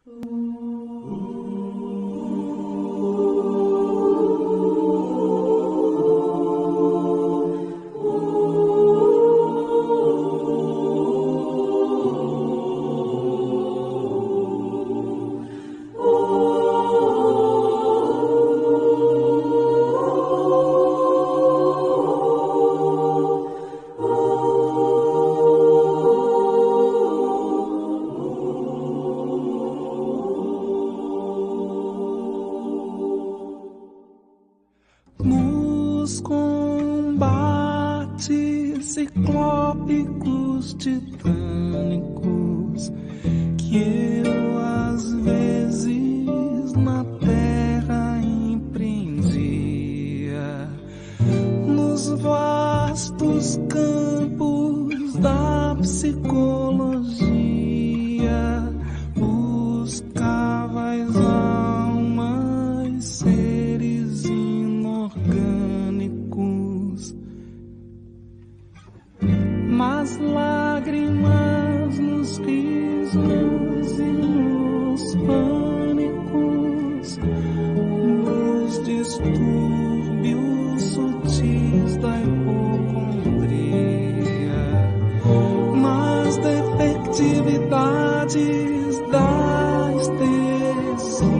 Nos combates ciclópicos titânicos que eu às vezes na terra empreendia, nos vastos campos da psicologia, buscava as almas, seres inorgânicos, mas lágrimas nos risos e nos pânicos, nos distúrbios sutis da hipocondria, mas defectividades da estesia,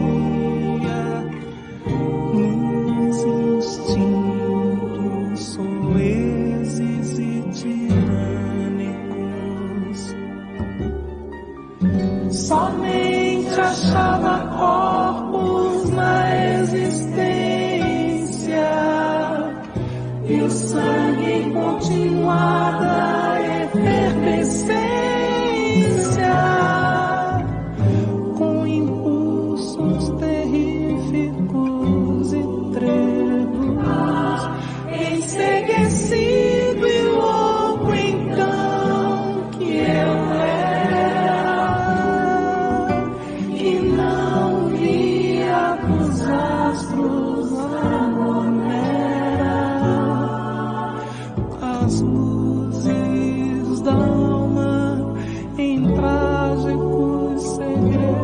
nos instintos soezes e tirânicos. Somente achava corpos na existência e o sangue em continuada efervescência, com impulsos terríficos e trémulos, enceguecido e louco então que eu era, que não via dos astros a monera, as luzes da alma em trágicos segredos.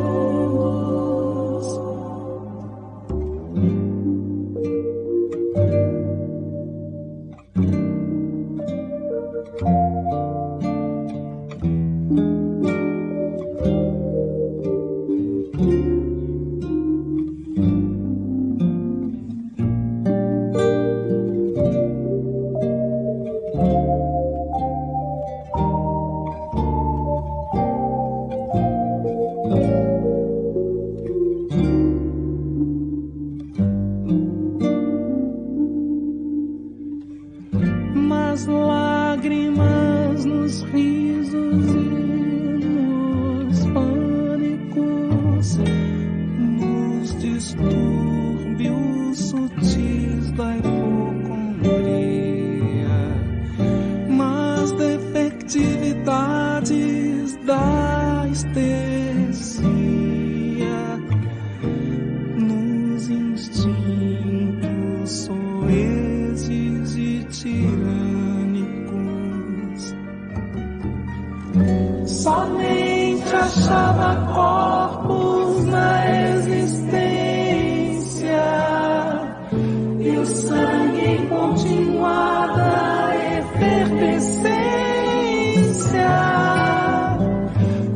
Mas lágrimas nos risos e nos pânicos, nos distúrbios sutis da hipocondria, mas defectividades da estesia, nos instintos soezes e tirânicos. Somente achava corpos na existência e o sangue em continuada efervescência,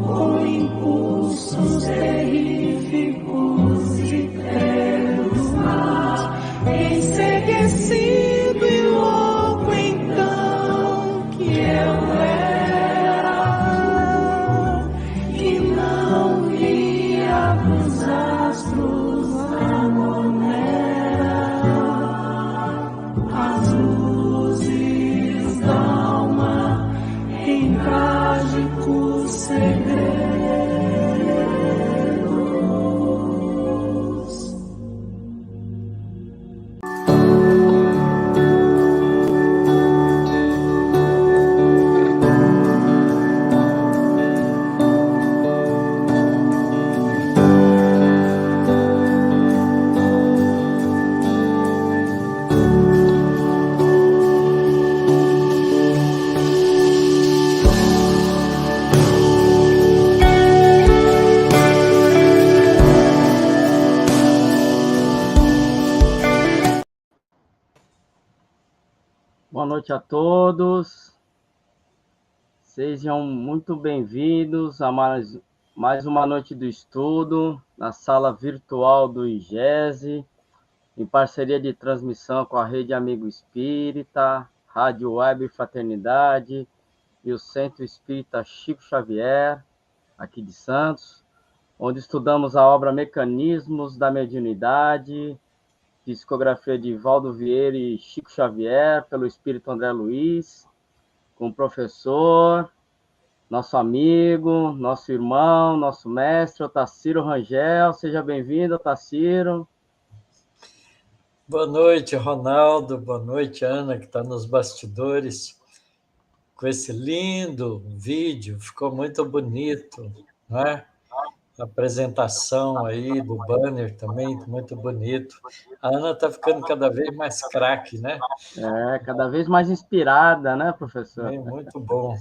com impulsos terríficos e trémulos, enceguecido e louco então que eu era, que não via dos astros a monera, as luzes da alma em trágicos segredos. noite a todos. Sejam muito bem-vindos a mais uma noite do estudo na sala virtual do IGESE, em parceria de transmissão com a Rede Amigo Espírita, Rádio Web Fraternidade e o Centro Espírita Chico Xavier, aqui de Santos, onde estudamos a obra Mecanismos da Mediunidade, psicografia de Valdo Vieira e Chico Xavier, pelo Espírito André Luiz, com o professor, nosso amigo, nosso irmão, nosso mestre, Otacílio Rangel. Seja bem-vindo, Otacílio. Boa noite, Ronaldo. Boa noite, Ana, que está nos bastidores. Com esse lindo vídeo, ficou muito bonito, não é? A apresentação aí do banner também, muito bonito. A Ana está ficando cada vez mais craque, né? Cada vez mais inspirada, né, professor? Muito bom.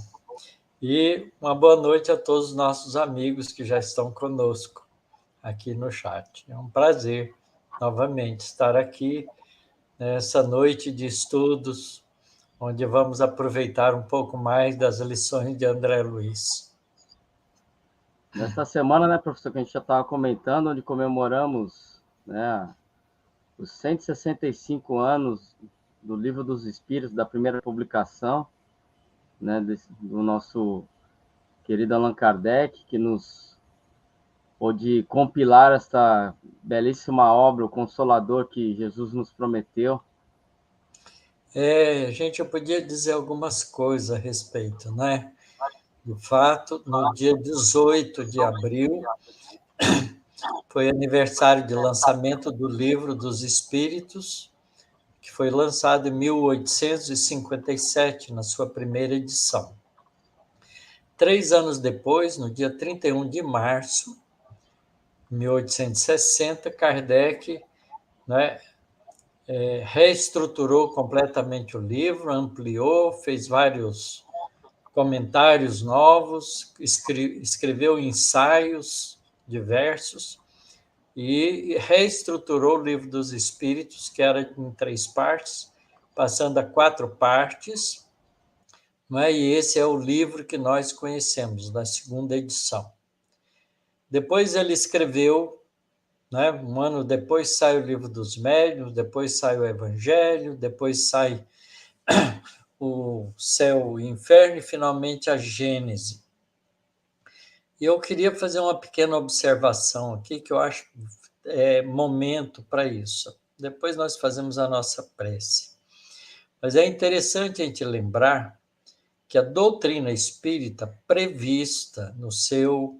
E uma boa noite a todos os nossos amigos que já estão conosco aqui no chat. É um prazer, novamente, estar aqui nessa noite de estudos, onde vamos aproveitar um pouco mais das lições de André Luiz. Nesta semana, né, professor, que a gente já estava comentando, onde comemoramos, né, os 165 anos do Livro dos Espíritos, da primeira publicação, né, do nosso querido Allan Kardec, que nos pôde compilar esta belíssima obra, o Consolador, que Jesus nos prometeu. Gente, eu podia dizer algumas coisas a respeito, né? Do fato, no dia 18 de abril, foi aniversário de lançamento do Livro dos Espíritos, que foi lançado em 1857, na sua primeira edição. 3 anos depois, no dia 31 de março de 1860, Kardec, né, reestruturou completamente o livro, ampliou, fez vários comentários novos, escreveu ensaios diversos e reestruturou o Livro dos Espíritos, que era em 3 partes, passando a 4 partes, né? E esse é o livro que nós conhecemos, da segunda edição. Depois ele escreveu, né? Um ano depois sai o Livro dos Médiuns, depois sai o Evangelho, depois sai o Céu e o Inferno e, finalmente, a Gênese. E eu queria fazer uma pequena observação aqui, que eu acho momento para isso. Depois nós fazemos a nossa prece. Mas é interessante a gente lembrar que a doutrina espírita prevista no seu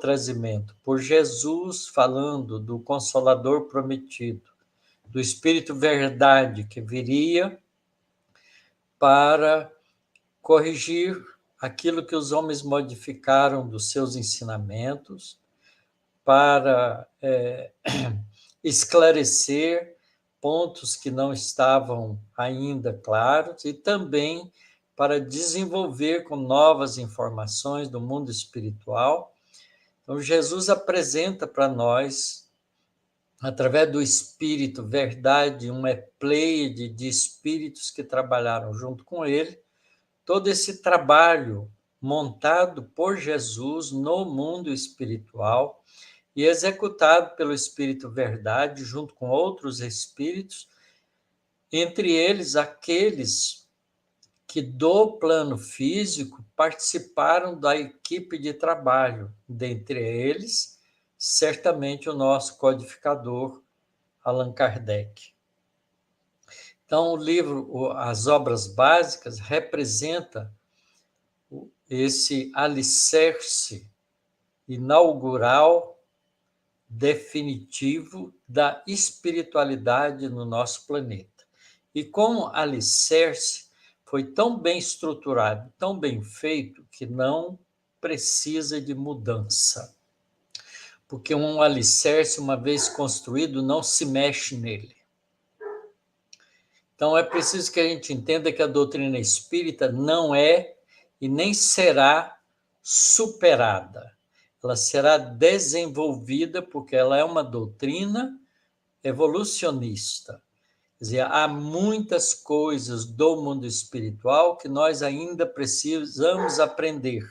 trazimento por Jesus, falando do Consolador prometido, do Espírito Verdade que viria para corrigir aquilo que os homens modificaram dos seus ensinamentos, para esclarecer pontos que não estavam ainda claros e também para desenvolver com novas informações do mundo espiritual. Então, Jesus apresenta para nós, através do Espírito Verdade, uma pleiade de espíritos que trabalharam junto com ele, todo esse trabalho montado por Jesus no mundo espiritual e executado pelo Espírito Verdade, junto com outros espíritos, entre eles aqueles que do plano físico participaram da equipe de trabalho, dentre eles, certamente o nosso codificador, Allan Kardec. Então, o livro, as obras básicas, representa esse alicerce inaugural, definitivo da espiritualidade no nosso planeta. E como alicerce, foi tão bem estruturado, tão bem feito, que não precisa de mudança. Porque um alicerce, uma vez construído, não se mexe nele. Então, é preciso que a gente entenda que a doutrina espírita não é e nem será superada. Ela será desenvolvida porque ela é uma doutrina evolucionista. dizer, há muitas coisas do mundo espiritual que nós ainda precisamos aprender,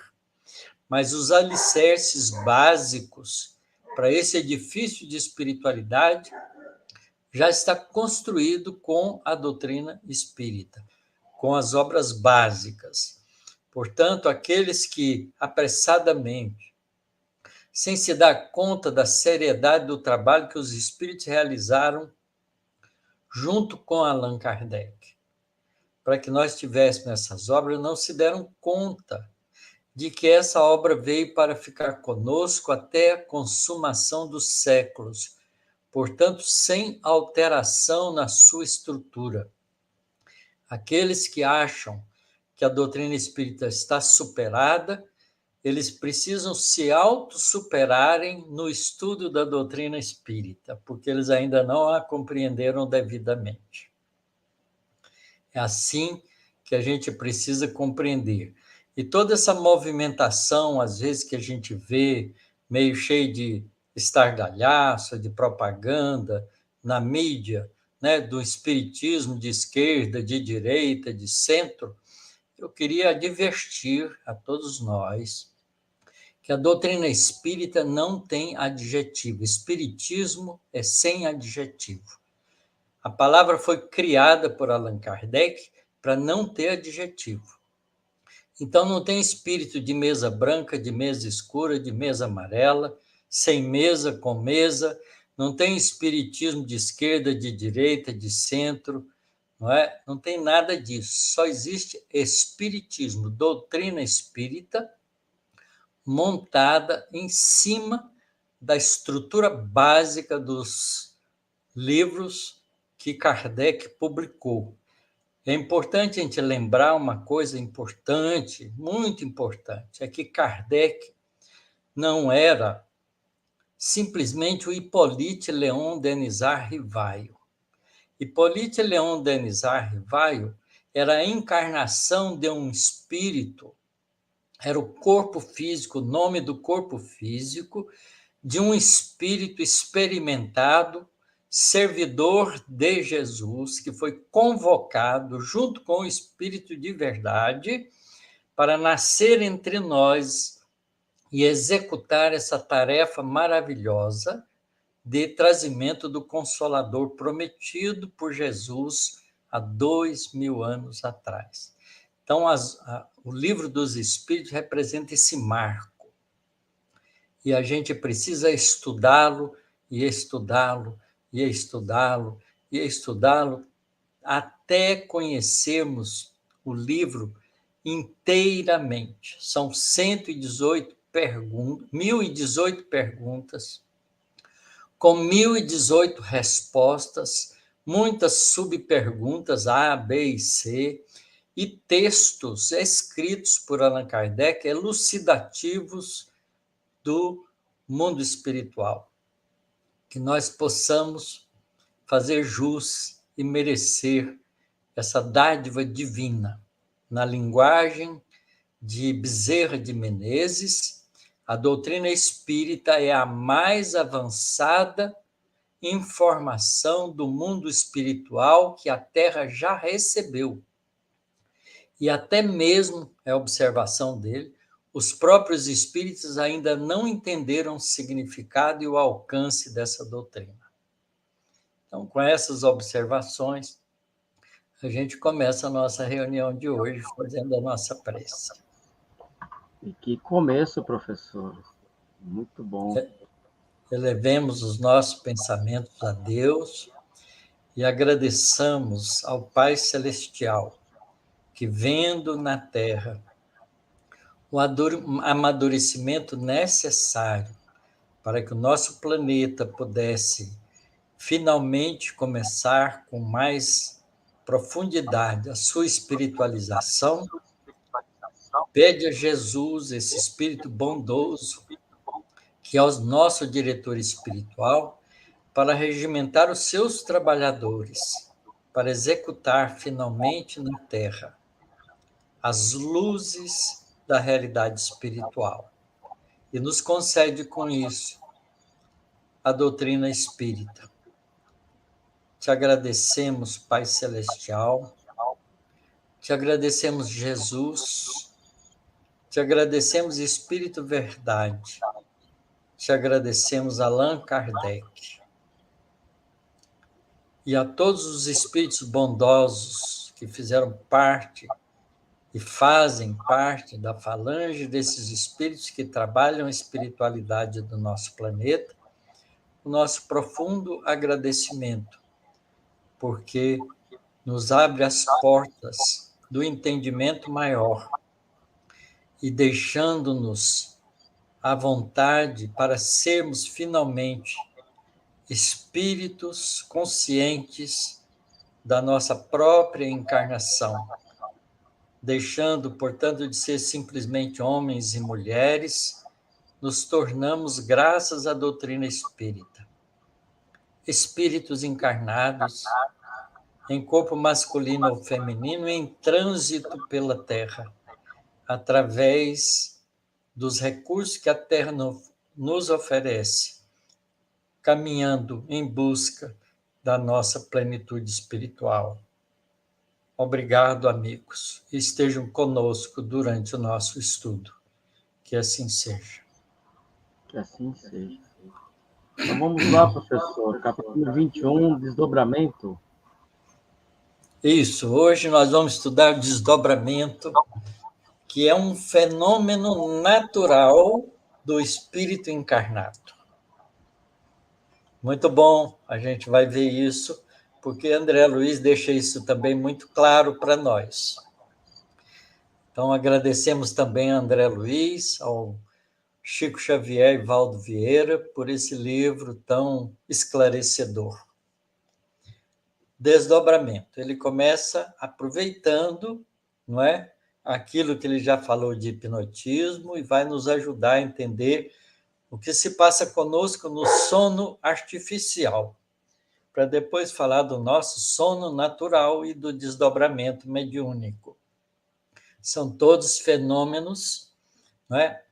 mas os alicerces básicos para esse edifício de espiritualidade já está construído com a doutrina espírita, com as obras básicas. Portanto, aqueles que apressadamente, sem se dar conta da seriedade do trabalho que os espíritos realizaram junto com Allan Kardec, para que nós tivéssemos essas obras, não se deram conta de que essa obra veio para ficar conosco até a consumação dos séculos, portanto, sem alteração na sua estrutura. Aqueles que acham que a doutrina espírita está superada, eles precisam se autossuperarem no estudo da doutrina espírita, porque eles ainda não a compreenderam devidamente. É assim que a gente precisa compreender. E toda essa movimentação, às vezes, que a gente vê, meio cheio de estardalhaço, de propaganda, na mídia, né, do espiritismo de esquerda, de direita, de centro, eu queria advertir a todos nós que a doutrina espírita não tem adjetivo. Espiritismo é sem adjetivo. A palavra foi criada por Allan Kardec para não ter adjetivo. Então, não tem espírito de mesa branca, de mesa escura, de mesa amarela, sem mesa, com mesa. Não tem espiritismo de esquerda, de direita, de centro. Não é? Não tem nada disso. Só existe espiritismo, doutrina espírita, montada em cima da estrutura básica dos livros que Kardec publicou. É importante a gente lembrar uma coisa importante, muito importante, é que Kardec não era simplesmente o Hippolyte Léon Denisard Rivaio. Hippolyte Léon Denisard Rivaio era a encarnação de um espírito, era o corpo físico, o nome do corpo físico, de um espírito experimentado, servidor de Jesus, que foi convocado junto com o Espírito de verdade para nascer entre nós e executar essa tarefa maravilhosa de trazimento do Consolador prometido por Jesus há 2000 anos atrás. Então, o Livro dos Espíritos representa esse marco. E a gente precisa estudá-lo, e estudá-lo, e estudá-lo, e estudá-lo, até conhecermos o livro inteiramente. São 118 perguntas, 1018 perguntas, com 1018 respostas, muitas subperguntas A, B e C, e textos escritos por Allan Kardec, elucidativos do mundo espiritual. Que nós possamos fazer jus e merecer essa dádiva divina. Na linguagem de Bezerra de Menezes, a doutrina espírita é a mais avançada informação do mundo espiritual que a Terra já recebeu. E até mesmo, é a observação dele, os próprios espíritos ainda não entenderam o significado e o alcance dessa doutrina. Então, com essas observações, a gente começa a nossa reunião de hoje fazendo a nossa prece. E que começo, professor. Muito bom. Elevemos os nossos pensamentos a Deus e agradeçamos ao Pai Celestial, que vendo na Terra o amadurecimento necessário para que o nosso planeta pudesse finalmente começar com mais profundidade a sua espiritualização, pede a Jesus, esse Espírito bondoso, que é o nosso diretor espiritual, para regimentar os seus trabalhadores, para executar finalmente na Terra as luzes da realidade espiritual. E nos concede com isso a doutrina espírita. Te agradecemos, Pai Celestial. Te agradecemos, Jesus. Te agradecemos, Espírito Verdade. Te agradecemos, Allan Kardec. E a todos os espíritos bondosos que fizeram parte e fazem parte da falange desses espíritos que trabalham a espiritualidade do nosso planeta, o nosso profundo agradecimento, porque nos abre as portas do entendimento maior e deixando-nos à vontade para sermos finalmente espíritos conscientes da nossa própria encarnação, deixando, portanto, de ser simplesmente homens e mulheres, nos tornamos, graças à doutrina espírita, espíritos encarnados em corpo masculino ou feminino em trânsito pela Terra, através dos recursos que a Terra nos oferece, caminhando em busca da nossa plenitude espiritual. Obrigado, amigos. Estejam conosco durante o nosso estudo. Que assim seja. Que assim seja. Então vamos lá, professor. Capítulo 21, desdobramento. Isso, hoje nós vamos estudar desdobramento, que é um fenômeno natural do espírito encarnado. Muito bom, a gente vai ver isso, porque André Luiz deixa isso também muito claro para nós. Então, agradecemos também a André Luiz, ao Chico Xavier e Valdo Vieira, por esse livro tão esclarecedor. Desdobramento. Ele começa aproveitando, não é, aquilo que ele já falou de hipnotismo e vai nos ajudar a entender o que se passa conosco no sono artificial, para depois falar do nosso sono natural e do desdobramento mediúnico. São todos fenômenos, não é?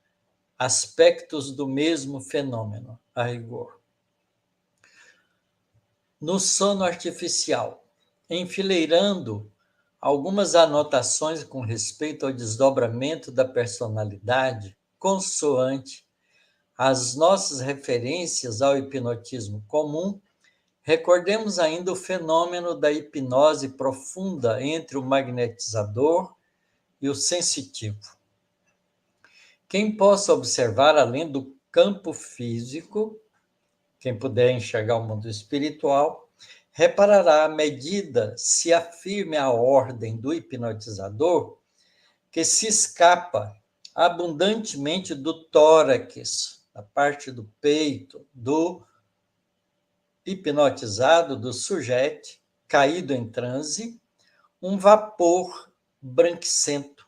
Aspectos do mesmo fenômeno, a rigor. No sono artificial, enfileirando algumas anotações com respeito ao desdobramento da personalidade, consoante as nossas referências ao hipnotismo comum, recordemos ainda o fenômeno da hipnose profunda entre o magnetizador e o sensitivo. Quem possa observar além do campo físico, quem puder enxergar o mundo espiritual, reparará à medida se afirme a ordem do hipnotizador que se escapa abundantemente do tórax, da parte do peito, do hipnotizado, do sujeito, caído em transe, um vapor branquicento,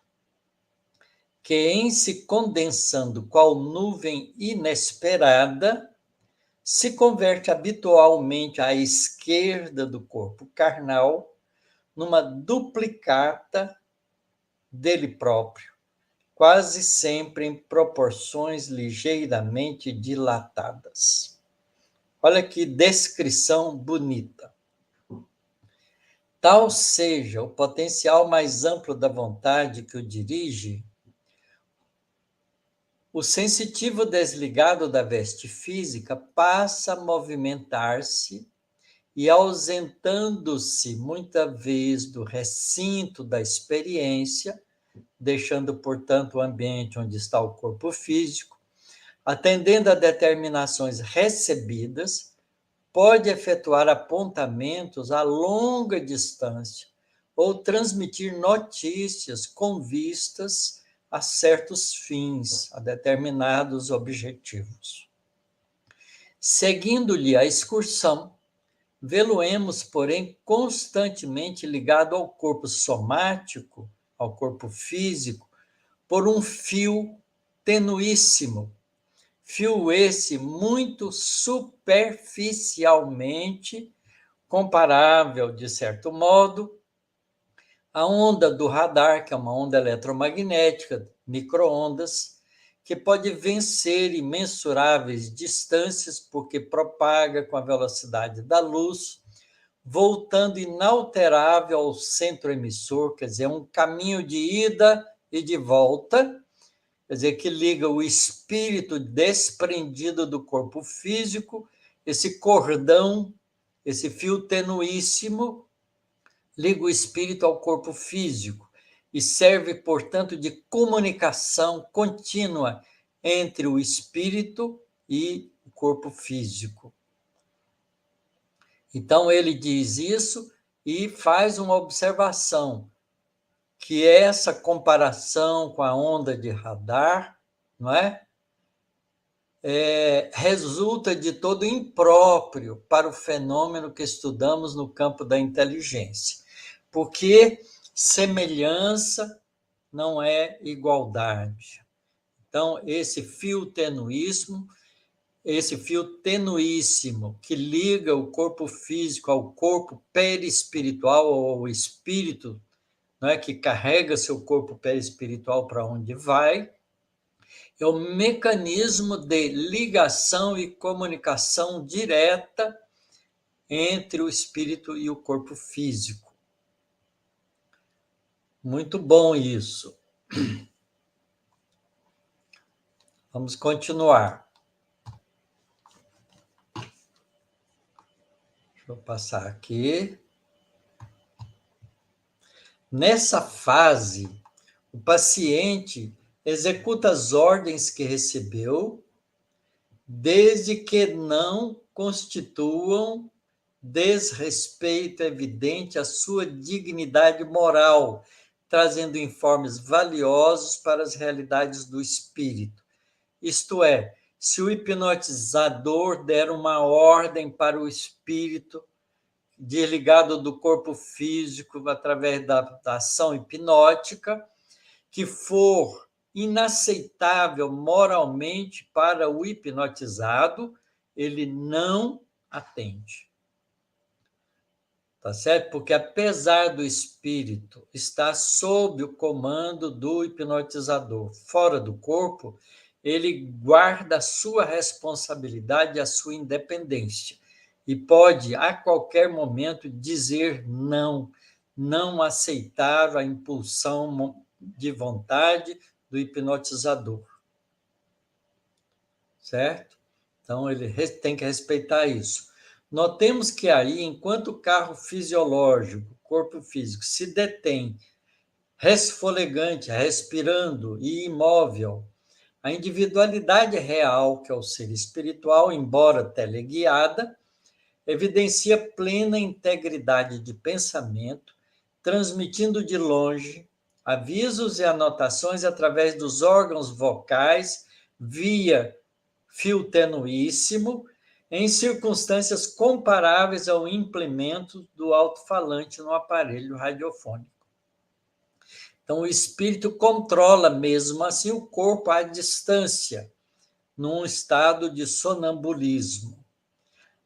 que em se condensando qual nuvem inesperada, se converte habitualmente à esquerda do corpo carnal numa duplicata dele próprio, quase sempre em proporções ligeiramente dilatadas. Olha que descrição bonita. Tal seja o potencial mais amplo da vontade que o dirige, o sensitivo desligado da veste física passa a movimentar-se e, ausentando-se muita vez do recinto da experiência, deixando, portanto, o ambiente onde está o corpo físico, atendendo a determinações recebidas, pode efetuar apontamentos a longa distância ou transmitir notícias com vistas a certos fins, a determinados objetivos. Seguindo-lhe a excursão, vê-lo-emos, porém, constantemente ligado ao corpo somático, ao corpo físico, por um fio tenuíssimo, fio esse muito superficialmente comparável, de certo modo, à onda do radar, que é uma onda eletromagnética, micro-ondas, que pode vencer imensuráveis distâncias porque propaga com a velocidade da luz voltando inalterável ao centro emissor, quer dizer, um caminho de ida e de volta, quer dizer, que liga o espírito desprendido do corpo físico, esse cordão, esse fio tenuíssimo, liga o espírito ao corpo físico e serve, portanto, de comunicação contínua entre o espírito e o corpo físico. Então, ele diz isso e faz uma observação, que essa comparação com a onda de radar, não é? Resulta de todo impróprio para o fenômeno que estudamos no campo da inteligência, porque semelhança não é igualdade. Então, esse fio tenuíssimo que liga o corpo físico ao corpo perispiritual, ou ao espírito, não é, que carrega seu corpo perispiritual para onde vai, é o mecanismo de ligação e comunicação direta entre o espírito e o corpo físico. Muito bom isso. Vamos continuar. Deixa eu passar aqui. Nessa fase, o paciente executa as ordens que recebeu, desde que não constituam desrespeito evidente à sua dignidade moral, trazendo informes valiosos para as realidades do espírito. Isto é, se o hipnotizador der uma ordem para o espírito, desligado do corpo físico através da ação hipnótica, que for inaceitável moralmente para o hipnotizado, ele não atende. Tá certo? Porque apesar do espírito estar sob o comando do hipnotizador, fora do corpo, ele guarda a sua responsabilidade, a sua independência. E pode, a qualquer momento, dizer não, não aceitar a impulsão de vontade do hipnotizador. Certo? Então, ele tem que respeitar isso. Notemos que aí, enquanto o carro fisiológico, corpo físico, se detém, resfolegante, respirando e imóvel, a individualidade real, que é o ser espiritual, embora teleguiada, evidencia plena integridade de pensamento, transmitindo de longe avisos e anotações através dos órgãos vocais, via fio tenuíssimo, em circunstâncias comparáveis ao implemento do alto-falante no aparelho radiofônico. Então, o espírito controla mesmo assim o corpo à distância, num estado de sonambulismo.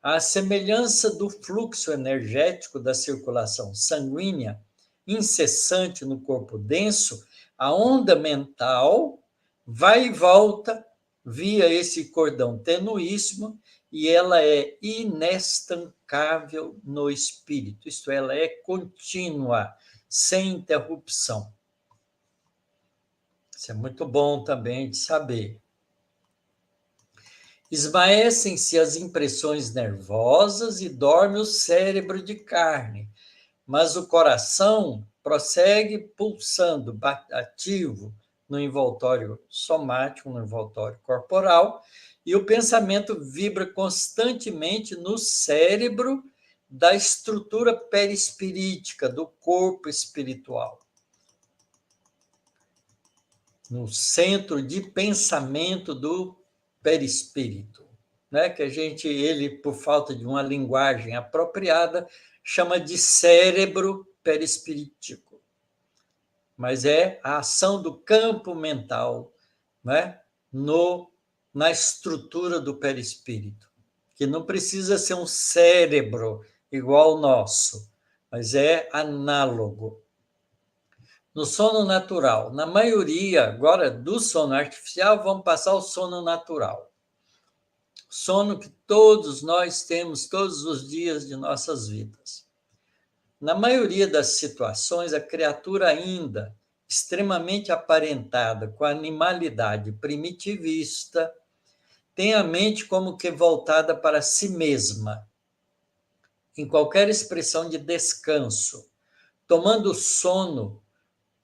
À semelhança do fluxo energético da circulação sanguínea, incessante no corpo denso, a onda mental vai e volta via esse cordão tenuíssimo e ela é inestancável no espírito, isto é, ela é contínua, sem interrupção. Isso é muito bom também de saber. Esmaecem-se as impressões nervosas e dorme o cérebro de carne, mas o coração prossegue pulsando ativo no envoltório somático, no envoltório corporal, e o pensamento vibra constantemente no cérebro da estrutura perispirítica, do corpo espiritual. No centro de pensamento do perispírito, né? Que ele, por falta de uma linguagem apropriada, chama de cérebro perispirítico. Mas é a ação do campo mental, né? Na estrutura do perispírito, que não precisa ser um cérebro igual ao nosso, mas é análogo. No sono natural, na maioria agora do sono artificial, vamos passar ao sono natural. Sono que todos nós temos todos os dias de nossas vidas. Na maioria das situações, a criatura ainda extremamente aparentada com a animalidade primitivista tem a mente como que voltada para si mesma, em qualquer expressão de descanso, tomando sono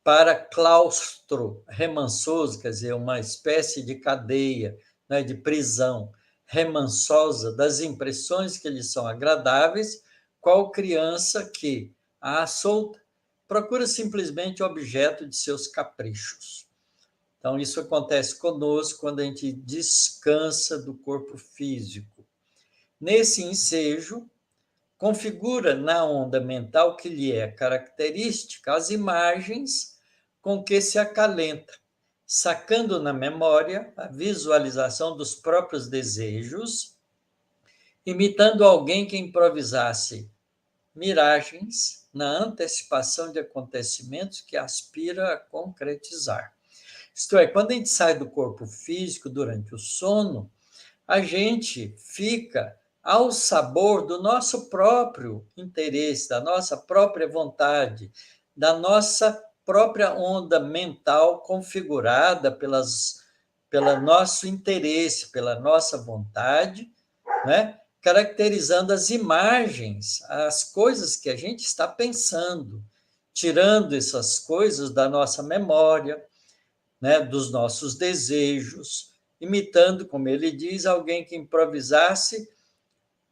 para claustro remansoso, quer dizer, uma espécie de cadeia, né, de prisão remansosa das impressões que lhes são agradáveis, qual criança que, à solta, procura simplesmente o objeto de seus caprichos. Então, isso acontece conosco quando a gente descansa do corpo físico. Nesse ensejo, configura na onda mental que lhe é característica as imagens com que se acalenta, sacando na memória a visualização dos próprios desejos, imitando alguém que improvisasse miragens na antecipação de acontecimentos que aspira a concretizar. Isto é, quando a gente sai do corpo físico durante o sono, a gente fica ao sabor do nosso próprio interesse, da nossa própria vontade, da nossa própria onda mental configurada pelo nosso interesse, pela nossa vontade, né? Caracterizando as imagens, as coisas que a gente está pensando, tirando essas coisas da nossa memória, né? Dos nossos desejos, imitando, como ele diz, alguém que improvisasse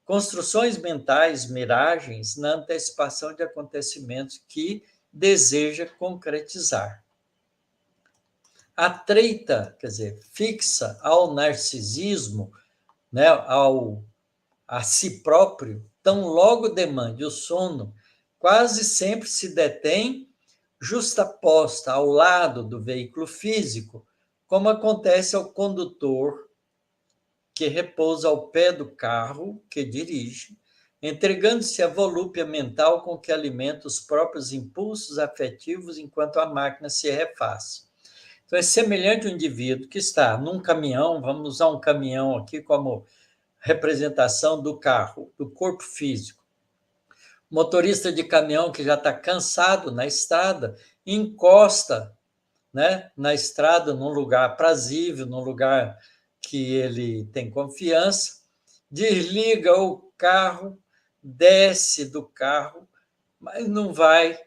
construções mentais, miragens, na antecipação de acontecimentos que deseja concretizar. A treita, quer dizer, fixa ao narcisismo, né, a si próprio, tão logo demande o sono, quase sempre se detém justaposta ao lado do veículo físico, como acontece ao condutor que repousa ao pé do carro que dirige, entregando-se à volúpia mental com que alimenta os próprios impulsos afetivos enquanto a máquina se refaz. Então, é semelhante ao indivíduo que está num caminhão, vamos usar um caminhão aqui como representação do carro, do corpo físico. Motorista de caminhão que já está cansado na estrada, encosta, né, na estrada, num lugar aprazível, num lugar que ele tem confiança, desliga o carro, desce do carro, mas não vai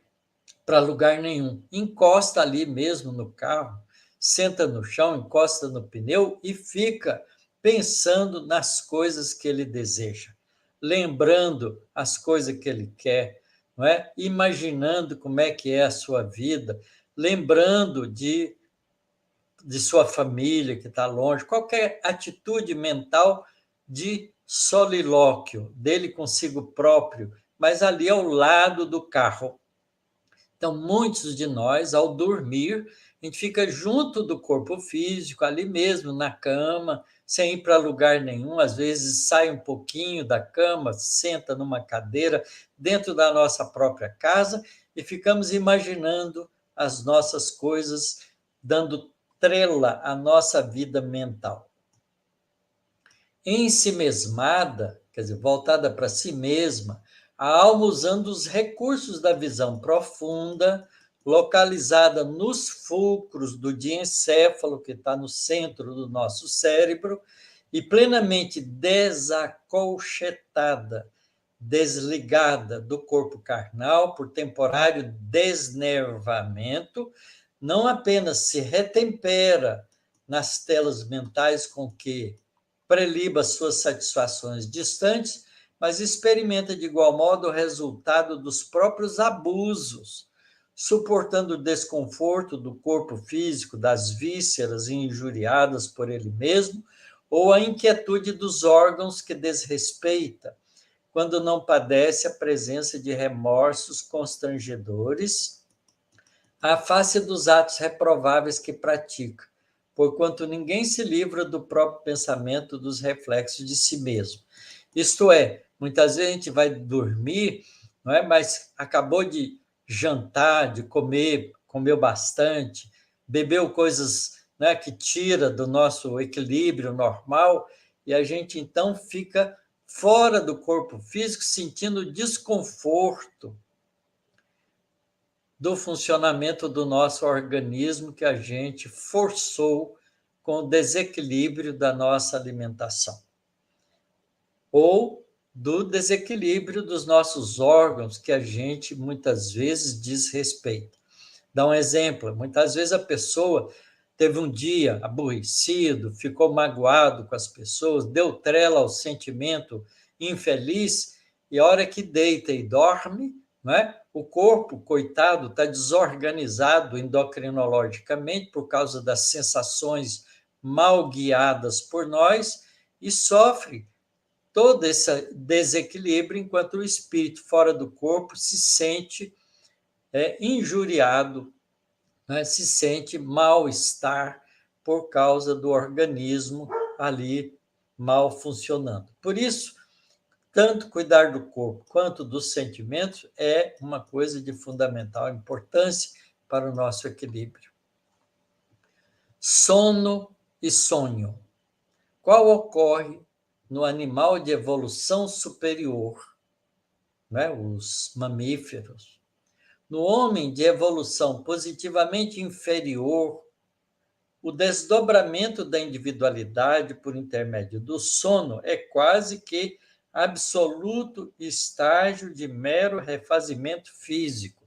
para lugar nenhum. Encosta ali mesmo no carro, senta no chão, encosta no pneu e fica pensando nas coisas que ele deseja, lembrando as coisas que ele quer, não é? Imaginando como é que é a sua vida, lembrando de sua família que está longe, qualquer atitude mental de solilóquio dele consigo próprio, mas ali ao lado do carro. Então, muitos de nós, ao dormir, a gente fica junto do corpo físico, ali mesmo, na cama, sem ir para lugar nenhum. Às vezes, sai um pouquinho da cama, senta numa cadeira dentro da nossa própria casa e ficamos imaginando as nossas coisas, dando trela à nossa vida mental. Ensimesmada, quer dizer, voltada para si mesma, a alma usando os recursos da visão profunda, localizada nos fulcros do diencéfalo, que está no centro do nosso cérebro, e plenamente desacolchetada, desligada do corpo carnal por temporário desnervamento, não apenas se retempera nas telas mentais com que preliba suas satisfações distantes, mas experimenta de igual modo o resultado dos próprios abusos, suportando o desconforto do corpo físico, das vísceras injuriadas por ele mesmo, ou a inquietude dos órgãos que desrespeita, quando não padece a presença de remorsos constrangedores à face dos atos reprováveis que pratica, porquanto ninguém se livra do próprio pensamento dos reflexos de si mesmo. Isto é, muitas vezes a gente vai dormir, não é? Mas acabou de jantar, de comer, comeu bastante, bebeu coisas, né, que tira do nosso equilíbrio normal, e a gente então fica fora do corpo físico, sentindo desconforto, do funcionamento do nosso organismo que a gente forçou com o desequilíbrio da nossa alimentação. Ou do desequilíbrio dos nossos órgãos que a gente muitas vezes desrespeita. Dá um exemplo, muitas vezes a pessoa teve um dia aborrecido, ficou magoado com as pessoas, deu trela ao sentimento infeliz, e a hora que deita e dorme, né, o corpo, coitado, está desorganizado endocrinologicamente por causa das sensações mal guiadas por nós e sofre todo esse desequilíbrio, enquanto o espírito fora do corpo se sente injuriado, né? Se sente mal-estar por causa do organismo ali mal funcionando. Por isso, tanto cuidar do corpo quanto dos sentimentos é uma coisa de fundamental importância para o nosso equilíbrio. Sono e sonho. Qual ocorre no animal de evolução superior, né? Os mamíferos. No homem de evolução positivamente inferior, o desdobramento da individualidade por intermédio do sono é quase que absoluto estágio de mero refazimento físico.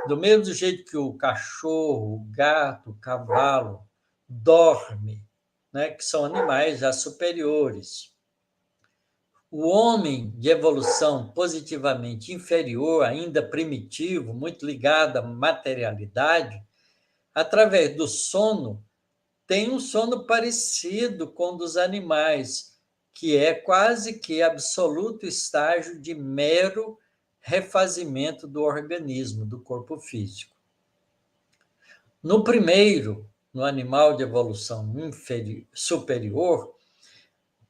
Do mesmo jeito que o cachorro, o gato, o cavalo dorme, né, que são animais já superiores. O homem de evolução positivamente inferior, ainda primitivo, muito ligado à materialidade, através do sono, tem um sono parecido com o dos animais, que é quase que absoluto estágio de mero refazimento do organismo, do corpo físico. No primeiro, no animal de evolução superior,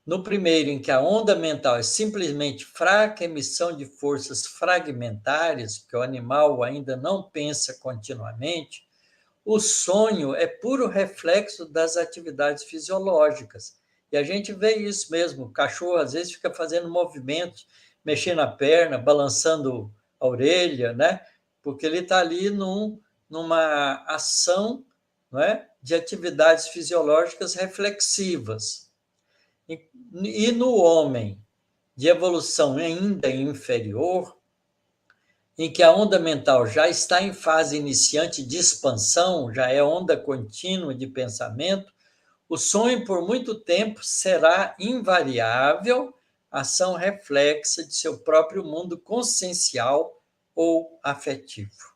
no primeiro, em que a onda mental é simplesmente fraca emissão de forças fragmentárias, porque o animal ainda não pensa continuamente, o sonho é puro reflexo das atividades fisiológicas. E a gente vê isso mesmo. O cachorro, às vezes, fica fazendo movimentos, mexendo a perna, balançando a orelha, né? Porque ele está ali numa ação, não é? De atividades fisiológicas reflexivas. E no homem de evolução ainda inferior, em que a onda mental já está em fase iniciante de expansão, já é onda contínua de pensamento, o sonho por muito tempo será invariável ação reflexa de seu próprio mundo consciencial ou afetivo.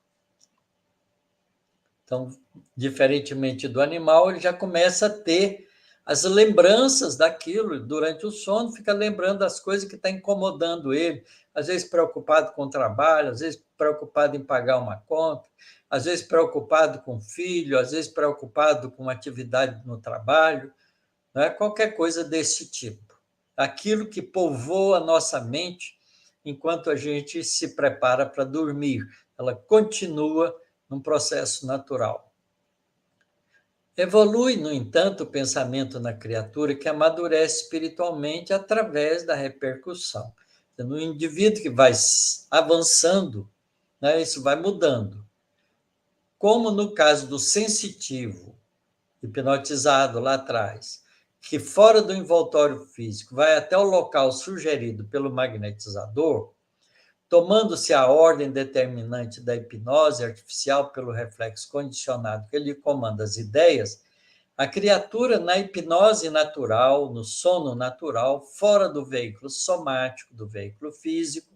Então, diferentemente do animal, ele já começa a ter as lembranças daquilo. Durante o sono, fica lembrando das coisas que estão incomodando ele, às vezes preocupado com o trabalho, às vezes preocupado em pagar uma conta, às vezes preocupado com o filho, às vezes preocupado com uma atividade no trabalho, né? Qualquer coisa desse tipo. Aquilo que povoa a nossa mente enquanto a gente se prepara para dormir. Ela continua num processo natural. Evolui, no entanto, o pensamento na criatura que amadurece espiritualmente através da repercussão. No indivíduo que vai avançando, né, isso vai mudando. Como no caso do sensitivo, hipnotizado lá atrás, que fora do envoltório físico vai até o local sugerido pelo magnetizador, tomando-se a ordem determinante da hipnose artificial pelo reflexo condicionado que lhe comanda as ideias, a criatura na hipnose natural, no sono natural, fora do veículo somático, do veículo físico,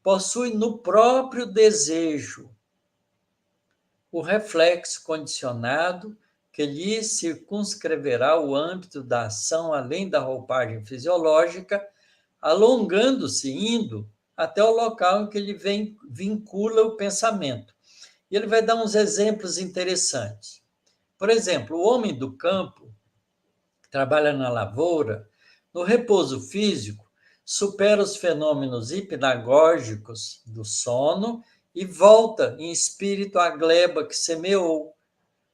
possui no próprio desejo o reflexo condicionado que lhe circunscreverá o âmbito da ação além da roupagem fisiológica, alongando-se, indo até o local em que ele vincula o pensamento. E ele vai dar uns exemplos interessantes. Por exemplo, o homem do campo, que trabalha na lavoura, no repouso físico, supera os fenômenos hipnagógicos do sono e volta em espírito à gleba que semeou,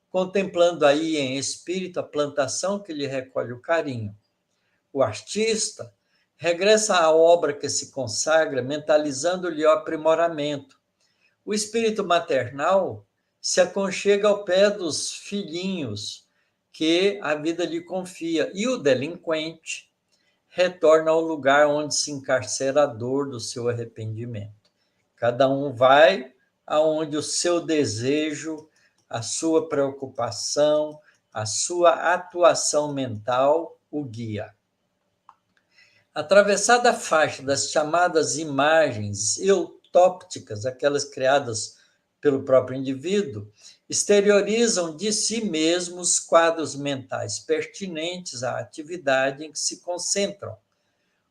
contemplando aí em espírito a plantação que lhe recolhe o carinho. O artista regressa à obra que se consagra, mentalizando-lhe o aprimoramento. O espírito maternal se aconchega ao pé dos filhinhos que a vida lhe confia, e o delinquente retorna ao lugar onde se encarcera a dor do seu arrependimento. Cada um vai aonde o seu desejo, a sua preocupação, a sua atuação mental o guia. Atravessada a faixa das chamadas imagens eutópticas, aquelas criadas pelo próprio indivíduo, exteriorizam de si mesmos quadros mentais pertinentes à atividade em que se concentram,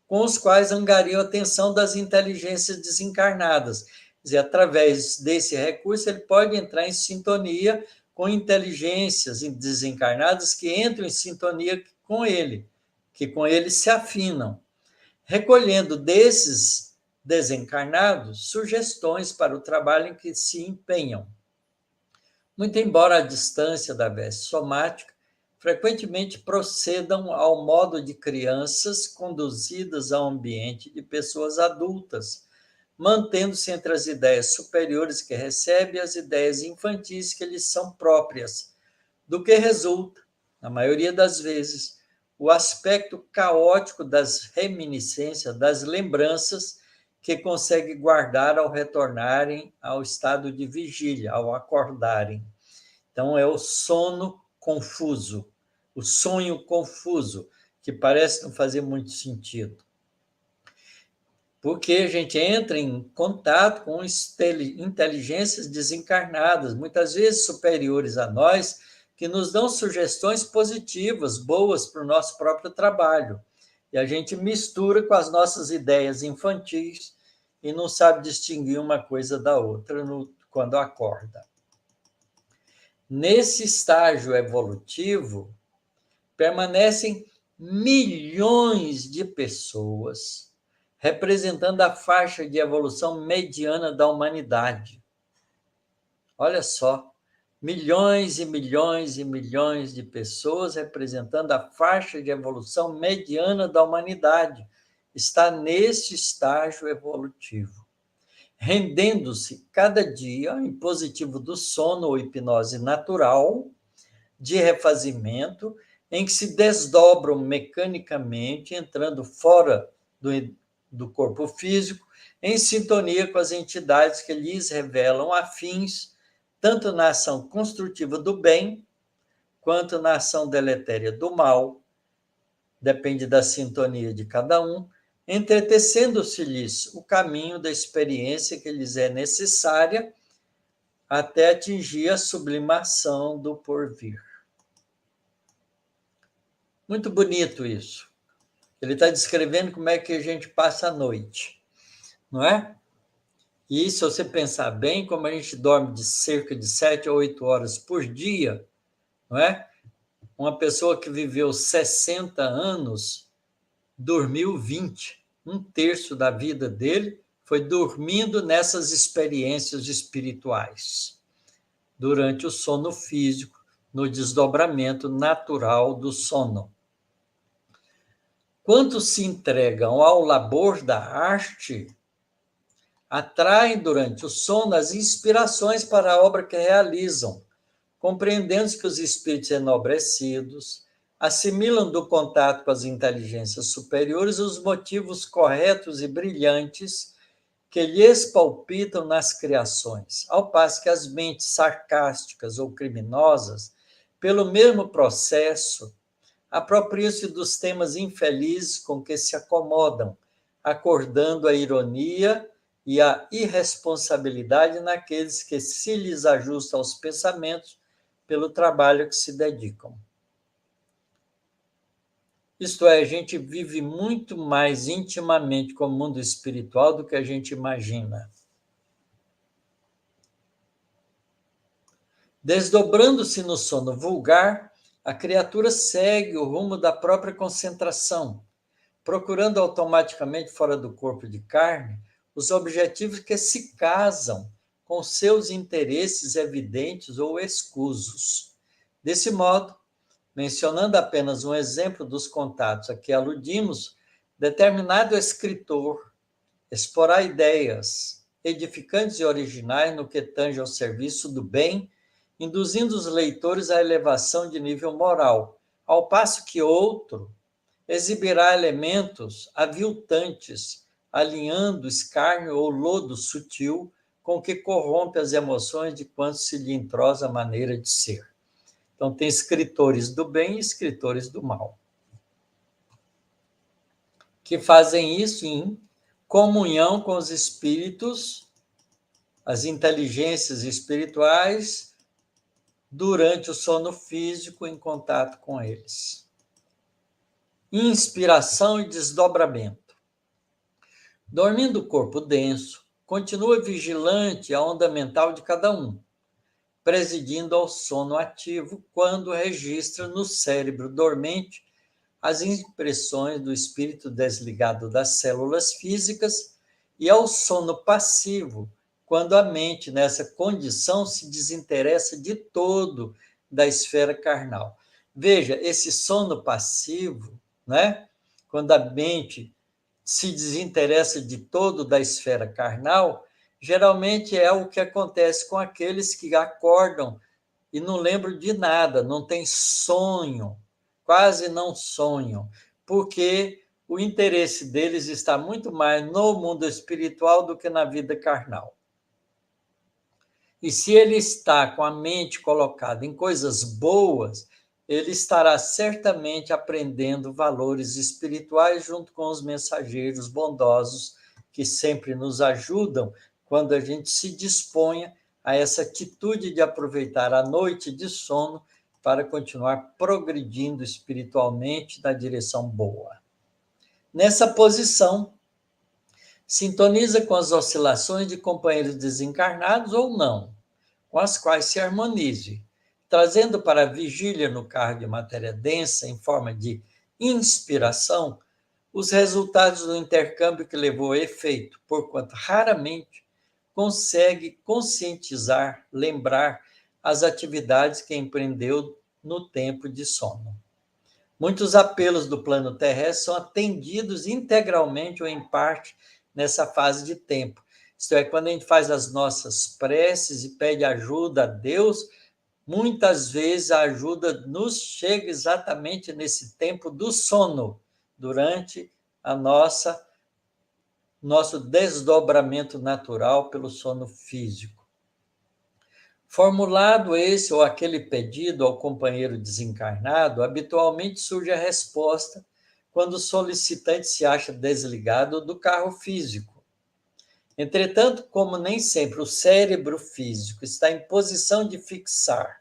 com os quais angariam a atenção das inteligências desencarnadas. Quer dizer, através desse recurso, ele pode entrar em sintonia com inteligências desencarnadas que entram em sintonia com ele, que com ele se afinam, recolhendo desses desencarnados sugestões para o trabalho em que se empenham. Muito embora a distância da veste somática, frequentemente procedam ao modo de crianças conduzidas ao ambiente de pessoas adultas, mantendo-se entre as ideias superiores que recebe e as ideias infantis que lhes são próprias, do que resulta, na maioria das vezes, o aspecto caótico das reminiscências, das lembranças que consegue guardar ao retornarem ao estado de vigília, ao acordarem. Então, é o sono confuso, o sonho confuso, que parece não fazer muito sentido. Porque a gente entra em contato com inteligências desencarnadas, muitas vezes superiores a nós, que nos dão sugestões positivas, boas para o nosso próprio trabalho. E a gente mistura com as nossas ideias infantis e não sabe distinguir uma coisa da outra quando acorda. Nesse estágio evolutivo, permanecem milhões de pessoas, representando a faixa de evolução mediana da humanidade. Olha só, milhões e milhões e milhões de pessoas representando a faixa de evolução mediana da humanidade. Está nesse estágio evolutivo, rendendo-se cada dia em positivo do sono ou hipnose natural, de refazimento, em que se desdobram mecanicamente, entrando fora do corpo físico, em sintonia com as entidades que lhes revelam afins, tanto na ação construtiva do bem, quanto na ação deletéria do mal, depende da sintonia de cada um, entretecendo-se-lhes o caminho da experiência que lhes é necessária até atingir a sublimação do porvir. Muito bonito isso. Ele está descrevendo como é que a gente passa a noite, não é? E se você pensar bem, como a gente dorme de cerca de 7 a 8 horas por dia, não é? Uma pessoa que viveu 60 anos dormiu 20. Um terço da vida dele foi dormindo nessas experiências espirituais, durante o sono físico, no desdobramento natural do sono. Quantos se entregam ao labor da arte, atraem durante o sono as inspirações para a obra que realizam, compreendendo que os espíritos enobrecidos assimilam do contato com as inteligências superiores os motivos corretos e brilhantes que lhes palpitam nas criações, ao passo que as mentes sarcásticas ou criminosas, pelo mesmo processo, apropriam-se dos temas infelizes com que se acomodam, acordando a ironia e a irresponsabilidade naqueles que se lhes ajusta aos pensamentos pelo trabalho que se dedicam. Isto é, a gente vive muito mais intimamente com o mundo espiritual do que a gente imagina. Desdobrando-se no sono vulgar, a criatura segue o rumo da própria concentração, procurando automaticamente fora do corpo de carne os objetivos que se casam com seus interesses evidentes ou escusos. Desse modo, mencionando apenas um exemplo dos contatos a que aludimos, determinado escritor exporá ideias edificantes e originais no que tange ao serviço do bem, induzindo os leitores à elevação de nível moral, ao passo que outro exibirá elementos aviltantes, alinhando escárnio ou lodo sutil com que corrompe as emoções de quanto se lhe entrosa a maneira de ser. Então, tem escritores do bem e escritores do mal, que fazem isso em comunhão com os espíritos, as inteligências espirituais, durante o sono físico, em contato com eles. Inspiração e desdobramento. Dormindo o corpo denso, continua vigilante a onda mental de cada um, presidindo ao sono ativo quando registra no cérebro dormente as impressões do espírito desligado das células físicas, e ao sono passivo, quando a mente, nessa condição, se desinteressa de todo da esfera carnal. Veja, esse sono passivo, né? Quando a mente se desinteressa de todo da esfera carnal, geralmente é o que acontece com aqueles que acordam e não lembram de nada, não tem sonho, quase não sonham, porque o interesse deles está muito mais no mundo espiritual do que na vida carnal. E se ele está com a mente colocada em coisas boas, ele estará certamente aprendendo valores espirituais junto com os mensageiros bondosos que sempre nos ajudam quando a gente se disponha a essa atitude de aproveitar a noite de sono para continuar progredindo espiritualmente na direção boa. Nessa posição, sintoniza com as oscilações de companheiros desencarnados ou não, com as quais se harmonize, trazendo para a vigília no carro de matéria densa, em forma de inspiração, os resultados do intercâmbio que levou a efeito, porquanto raramente consegue conscientizar, lembrar as atividades que empreendeu no tempo de sono. Muitos apelos do plano terrestre são atendidos integralmente ou em parte nessa fase de tempo. Isto é, quando a gente faz as nossas preces e pede ajuda a Deus, muitas vezes a ajuda nos chega exatamente nesse tempo do sono, durante a nosso desdobramento natural pelo sono físico. Formulado esse ou aquele pedido ao companheiro desencarnado, habitualmente surge a resposta quando o solicitante se acha desligado do carro físico. Entretanto, como nem sempre o cérebro físico está em posição de fixar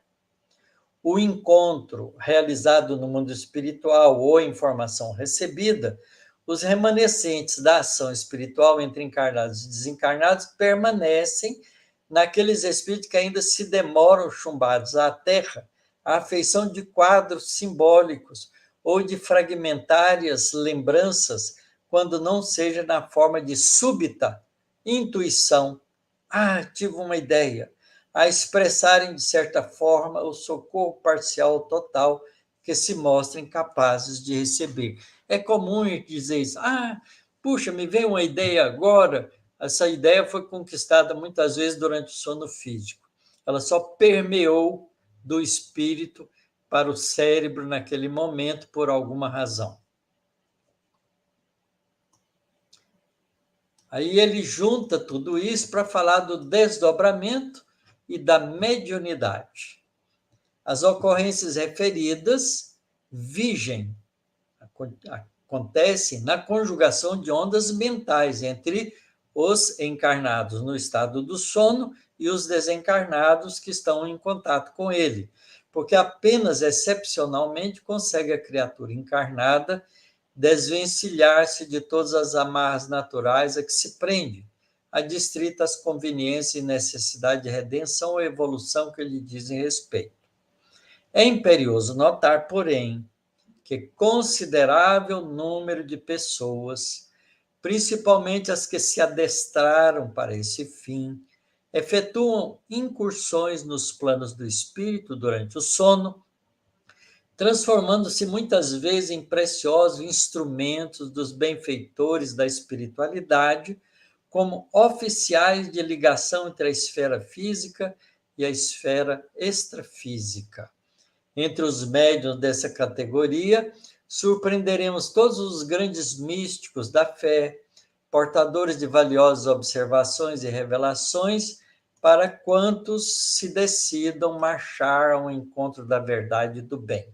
o encontro realizado no mundo espiritual ou a informação recebida, os remanescentes da ação espiritual entre encarnados e desencarnados permanecem naqueles espíritos que ainda se demoram chumbados à terra, à afeição de quadros simbólicos ou de fragmentárias lembranças, quando não seja na forma de súbita intuição. Tive uma ideia. A expressarem, de certa forma, o socorro parcial ou total que se mostrem capazes de receber. É comum dizer isso. Puxa, me veio uma ideia agora. Essa ideia foi conquistada muitas vezes durante o sono físico. Ela só permeou do espírito para o cérebro naquele momento por alguma razão. Aí ele junta tudo isso para falar do desdobramento e da mediunidade. As ocorrências referidas acontecem na conjugação de ondas mentais entre os encarnados no estado do sono e os desencarnados que estão em contato com ele, porque apenas excepcionalmente consegue a criatura encarnada desvencilhar-se de todas as amarras naturais a que se prende, adstrita às conveniências e necessidade de redenção ou evolução que lhe dizem respeito. É imperioso notar, porém, que considerável número de pessoas, principalmente as que se adestraram para esse fim, efetuam incursões nos planos do espírito durante o sono, transformando-se muitas vezes em preciosos instrumentos dos benfeitores da espiritualidade, como oficiais de ligação entre a esfera física e a esfera extrafísica. Entre os médiuns dessa categoria, surpreenderemos todos os grandes místicos da fé, portadores de valiosas observações e revelações, para quantos se decidam marchar ao encontro da verdade e do bem.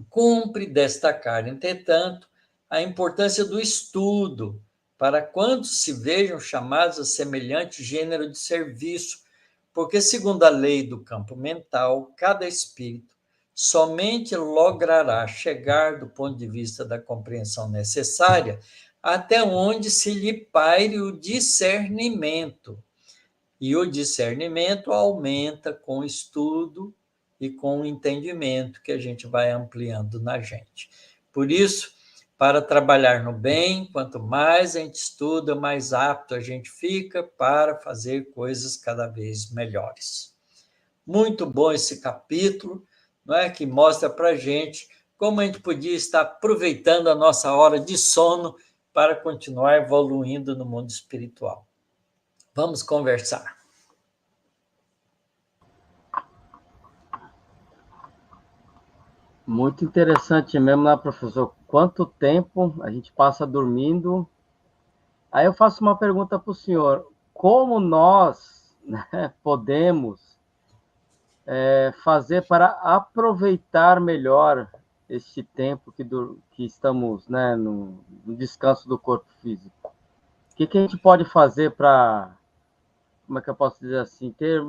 Cumpre destacar, entretanto, a importância do estudo, para quantos se vejam chamados a semelhante gênero de serviço, porque, segundo a lei do campo mental, cada espírito somente logrará chegar, do ponto de vista da compreensão necessária, até onde se lhe paire o discernimento. E o discernimento aumenta com o estudo e com o entendimento que a gente vai ampliando na gente. Por isso, para trabalhar no bem, quanto mais a gente estuda, mais apto a gente fica para fazer coisas cada vez melhores. Muito bom esse capítulo, não é? Que mostra para a gente como a gente podia estar aproveitando a nossa hora de sono para continuar evoluindo no mundo espiritual. Vamos conversar. Muito interessante mesmo, né, professor? Quanto tempo a gente passa dormindo? Aí eu faço uma pergunta para o senhor: como nós, né, podemos fazer para aproveitar melhor este tempo que estamos, né, no descanso do corpo físico? O que a gente pode fazer para, como é que eu posso dizer assim, ter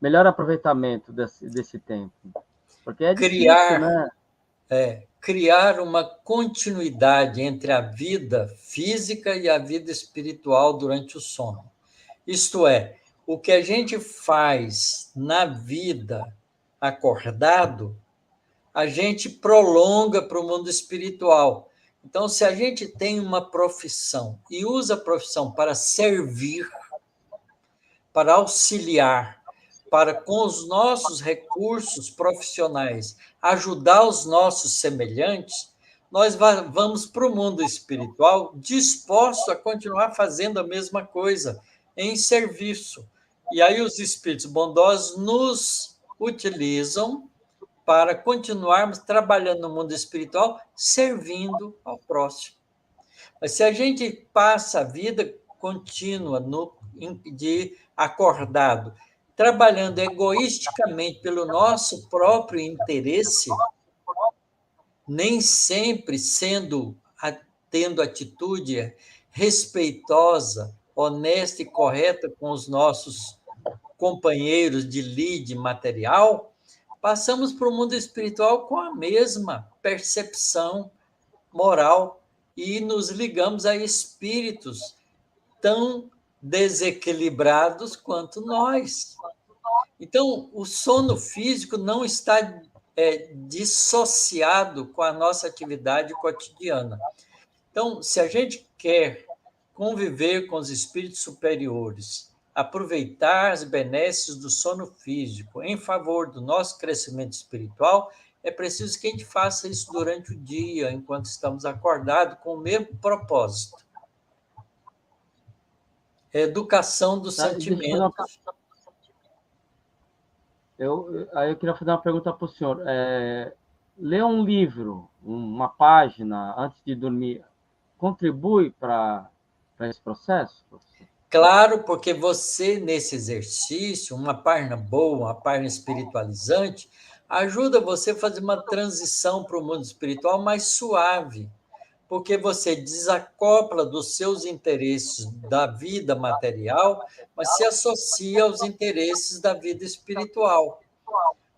melhor aproveitamento desse tempo? Porque é difícil, né? Criar uma continuidade entre a vida física e a vida espiritual durante o sono. Isto é, o que a gente faz na vida acordado, a gente prolonga para o mundo espiritual. Então, se a gente tem uma profissão e usa a profissão para servir, para auxiliar, para, com os nossos recursos profissionais, ajudar os nossos semelhantes, nós vamos para o mundo espiritual disposto a continuar fazendo a mesma coisa, em serviço. E aí os espíritos bondosos nos utilizam para continuarmos trabalhando no mundo espiritual, servindo ao próximo. Mas se a gente passa a vida contínua de acordado, trabalhando egoisticamente pelo nosso próprio interesse, nem sempre tendo atitude respeitosa, honesta e correta com os nossos companheiros de lide material, passamos para o mundo espiritual com a mesma percepção moral e nos ligamos a espíritos tão desequilibrados quanto nós. Então, o sono físico não está dissociado com a nossa atividade cotidiana. Então, se a gente quer conviver com os espíritos superiores, aproveitar as benesses do sono físico em favor do nosso crescimento espiritual, é preciso que a gente faça isso durante o dia, enquanto estamos acordados, com o mesmo propósito. Educação dos sentimentos. Aí eu queria fazer uma pergunta para o senhor. Ler um livro, uma página, antes de dormir, contribui para esse processo, professor? Claro, porque você, nesse exercício, uma página boa, uma página espiritualizante, ajuda você a fazer uma transição para o mundo espiritual mais suave, porque você desacopla dos seus interesses da vida material, mas se associa aos interesses da vida espiritual.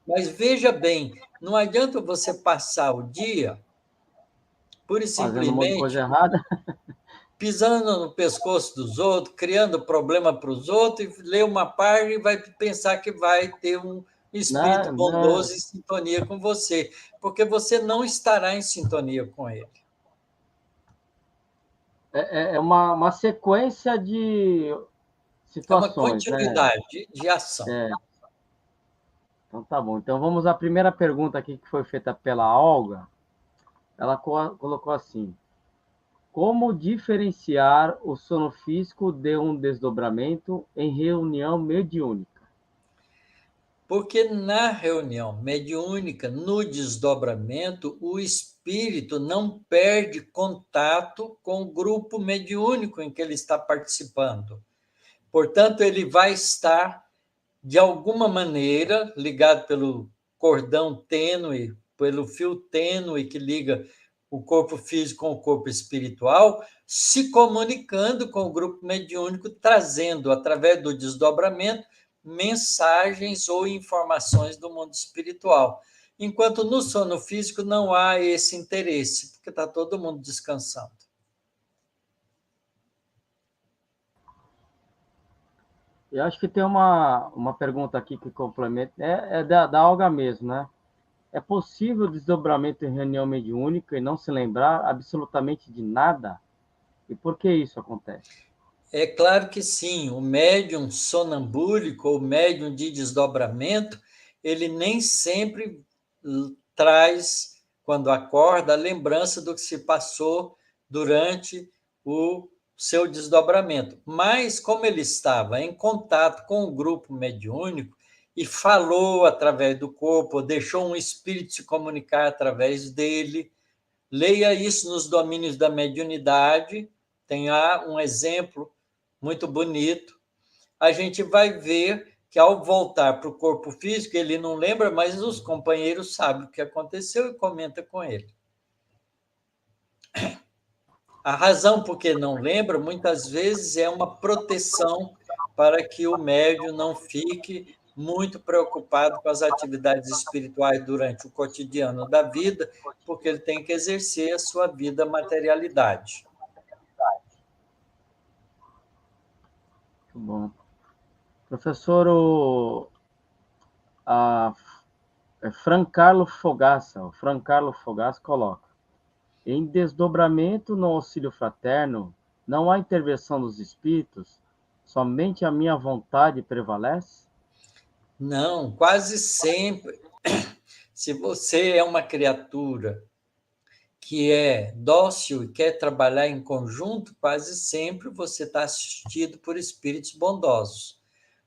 Mas veja bem, não adianta você passar o dia pura e Fazendo um monte de coisa simplesmente errada? pisando no pescoço dos outros, criando problema para os outros, e ler uma página e vai pensar que vai ter um espírito Não, bondoso em sintonia com você, porque você não estará em sintonia com ele. é uma sequência de É uma situações, né? continuidade de ação. Então tá bom. Então vamos à primeira pergunta aqui que foi feita pela Olga. Ela colocou assim: Como diferenciar o sono físico de um desdobramento em reunião mediúnica? Porque na reunião mediúnica, no desdobramento, o espírito não perde contato com o grupo mediúnico em que ele está participando. Portanto, ele vai estar, de alguma maneira, ligado pelo cordão tênue, pelo fio tênue que liga o corpo físico com o corpo espiritual, se comunicando com o grupo mediúnico, trazendo, através do desdobramento, mensagens ou informações do mundo espiritual. Enquanto no sono físico não há esse interesse, porque está todo mundo descansando. Eu acho que tem uma pergunta aqui que complementa, é da Olga mesmo, né? É possível desdobramento em reunião mediúnica e não se lembrar absolutamente de nada? E por que isso acontece? É claro que sim, o médium sonambúlico ou médium de desdobramento, ele nem sempre traz, quando acorda, a lembrança do que se passou durante o seu desdobramento. Mas, como ele estava em contato com o grupo mediúnico e falou através do corpo, deixou um espírito se comunicar através dele, leia isso nos domínios da mediunidade, tem lá um exemplo muito bonito, a gente vai ver que ao voltar para o corpo físico, ele não lembra, mas os companheiros sabem o que aconteceu e comenta com ele. A razão por que não lembra, muitas vezes, é uma proteção para que o médium não fique muito preocupado com as atividades espirituais durante o cotidiano da vida, porque ele tem que exercer a sua vida materialidade. Muito bom. Professor, a, Fran Carlo Fogaça coloca: em desdobramento no auxílio fraterno, não há intervenção dos espíritos, somente a minha vontade prevalece? Não, quase sempre. Se você é uma criatura que é dócil e quer trabalhar em conjunto, quase sempre você está assistido por espíritos bondosos.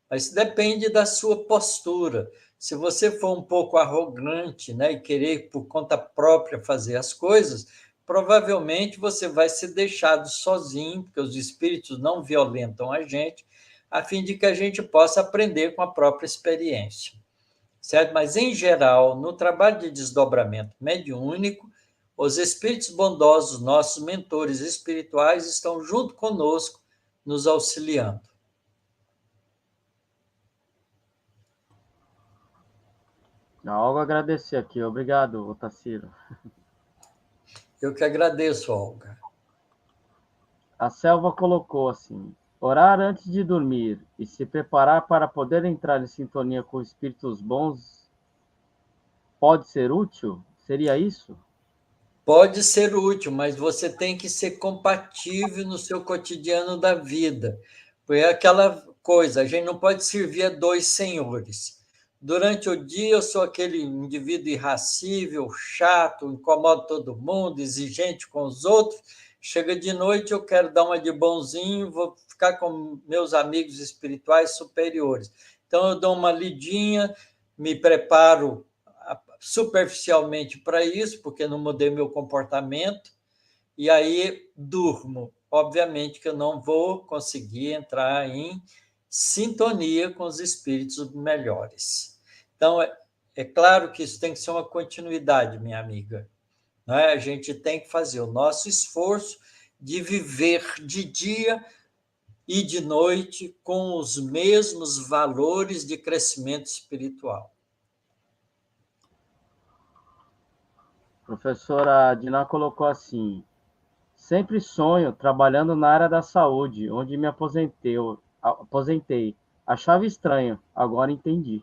Mas depende da sua postura. Se você for um pouco arrogante, né, e querer por conta própria fazer as coisas, provavelmente você vai ser deixado sozinho, porque os espíritos não violentam a gente, a fim de que a gente possa aprender com a própria experiência. Certo? Mas, em geral, no trabalho de desdobramento mediúnico, os espíritos bondosos, nossos mentores espirituais, estão junto conosco, nos auxiliando. Algo a agradecer aqui. Obrigado, Otacílio. Eu que agradeço, Olga. A Selva colocou assim: orar antes de dormir e se preparar para poder entrar em sintonia com espíritos bons pode ser útil? Seria isso? Pode ser útil, mas você tem que ser compatível no seu cotidiano da vida. Porque é aquela coisa, a gente não pode servir a dois senhores. Durante o dia, eu sou aquele indivíduo irracível, chato, incomodo todo mundo, exigente com os outros. Chega de noite, eu quero dar uma de bonzinho, vou ficar com meus amigos espirituais superiores. Então, eu dou uma lidinha, me preparo superficialmente para isso, porque não mudei meu comportamento, e aí durmo. Obviamente que eu não vou conseguir entrar em sintonia com os espíritos melhores. Então, é claro que isso tem que ser uma continuidade, minha amiga. Não é? A gente tem que fazer o nosso esforço de viver de dia e de noite com os mesmos valores de crescimento espiritual. A professora Diná colocou assim: sempre sonho trabalhando na área da saúde, onde me aposentei. Achava estranho, agora entendi.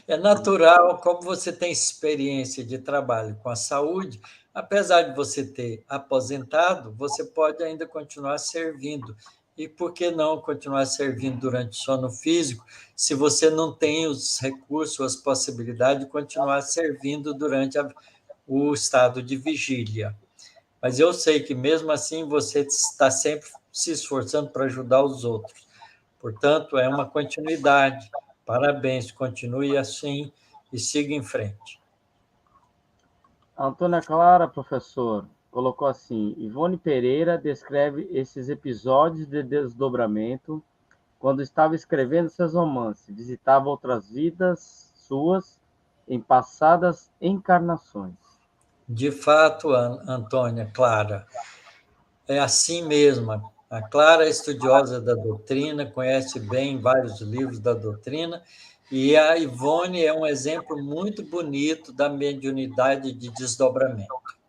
É natural, como você tem experiência de trabalho com a saúde, apesar de você ter aposentado, você pode ainda continuar servindo. E por que não continuar servindo durante o sono físico, se você não tem os recursos, as possibilidades de continuar servindo durante o estado de vigília? mas eu sei que mesmo assim você está sempre se esforçando para ajudar os outros. Portanto, é uma continuidade. Parabéns, continue assim e siga em frente. A Antônia Clara, professor, colocou assim: Ivone Pereira descreve esses episódios de desdobramento quando estava escrevendo seus romances, visitava outras vidas suas em passadas encarnações. De fato, Antônia Clara, é assim mesmo. A Clara é estudiosa da doutrina, conhece bem vários livros da doutrina, e a Ivone é um exemplo muito bonito da mediunidade de desdobramento.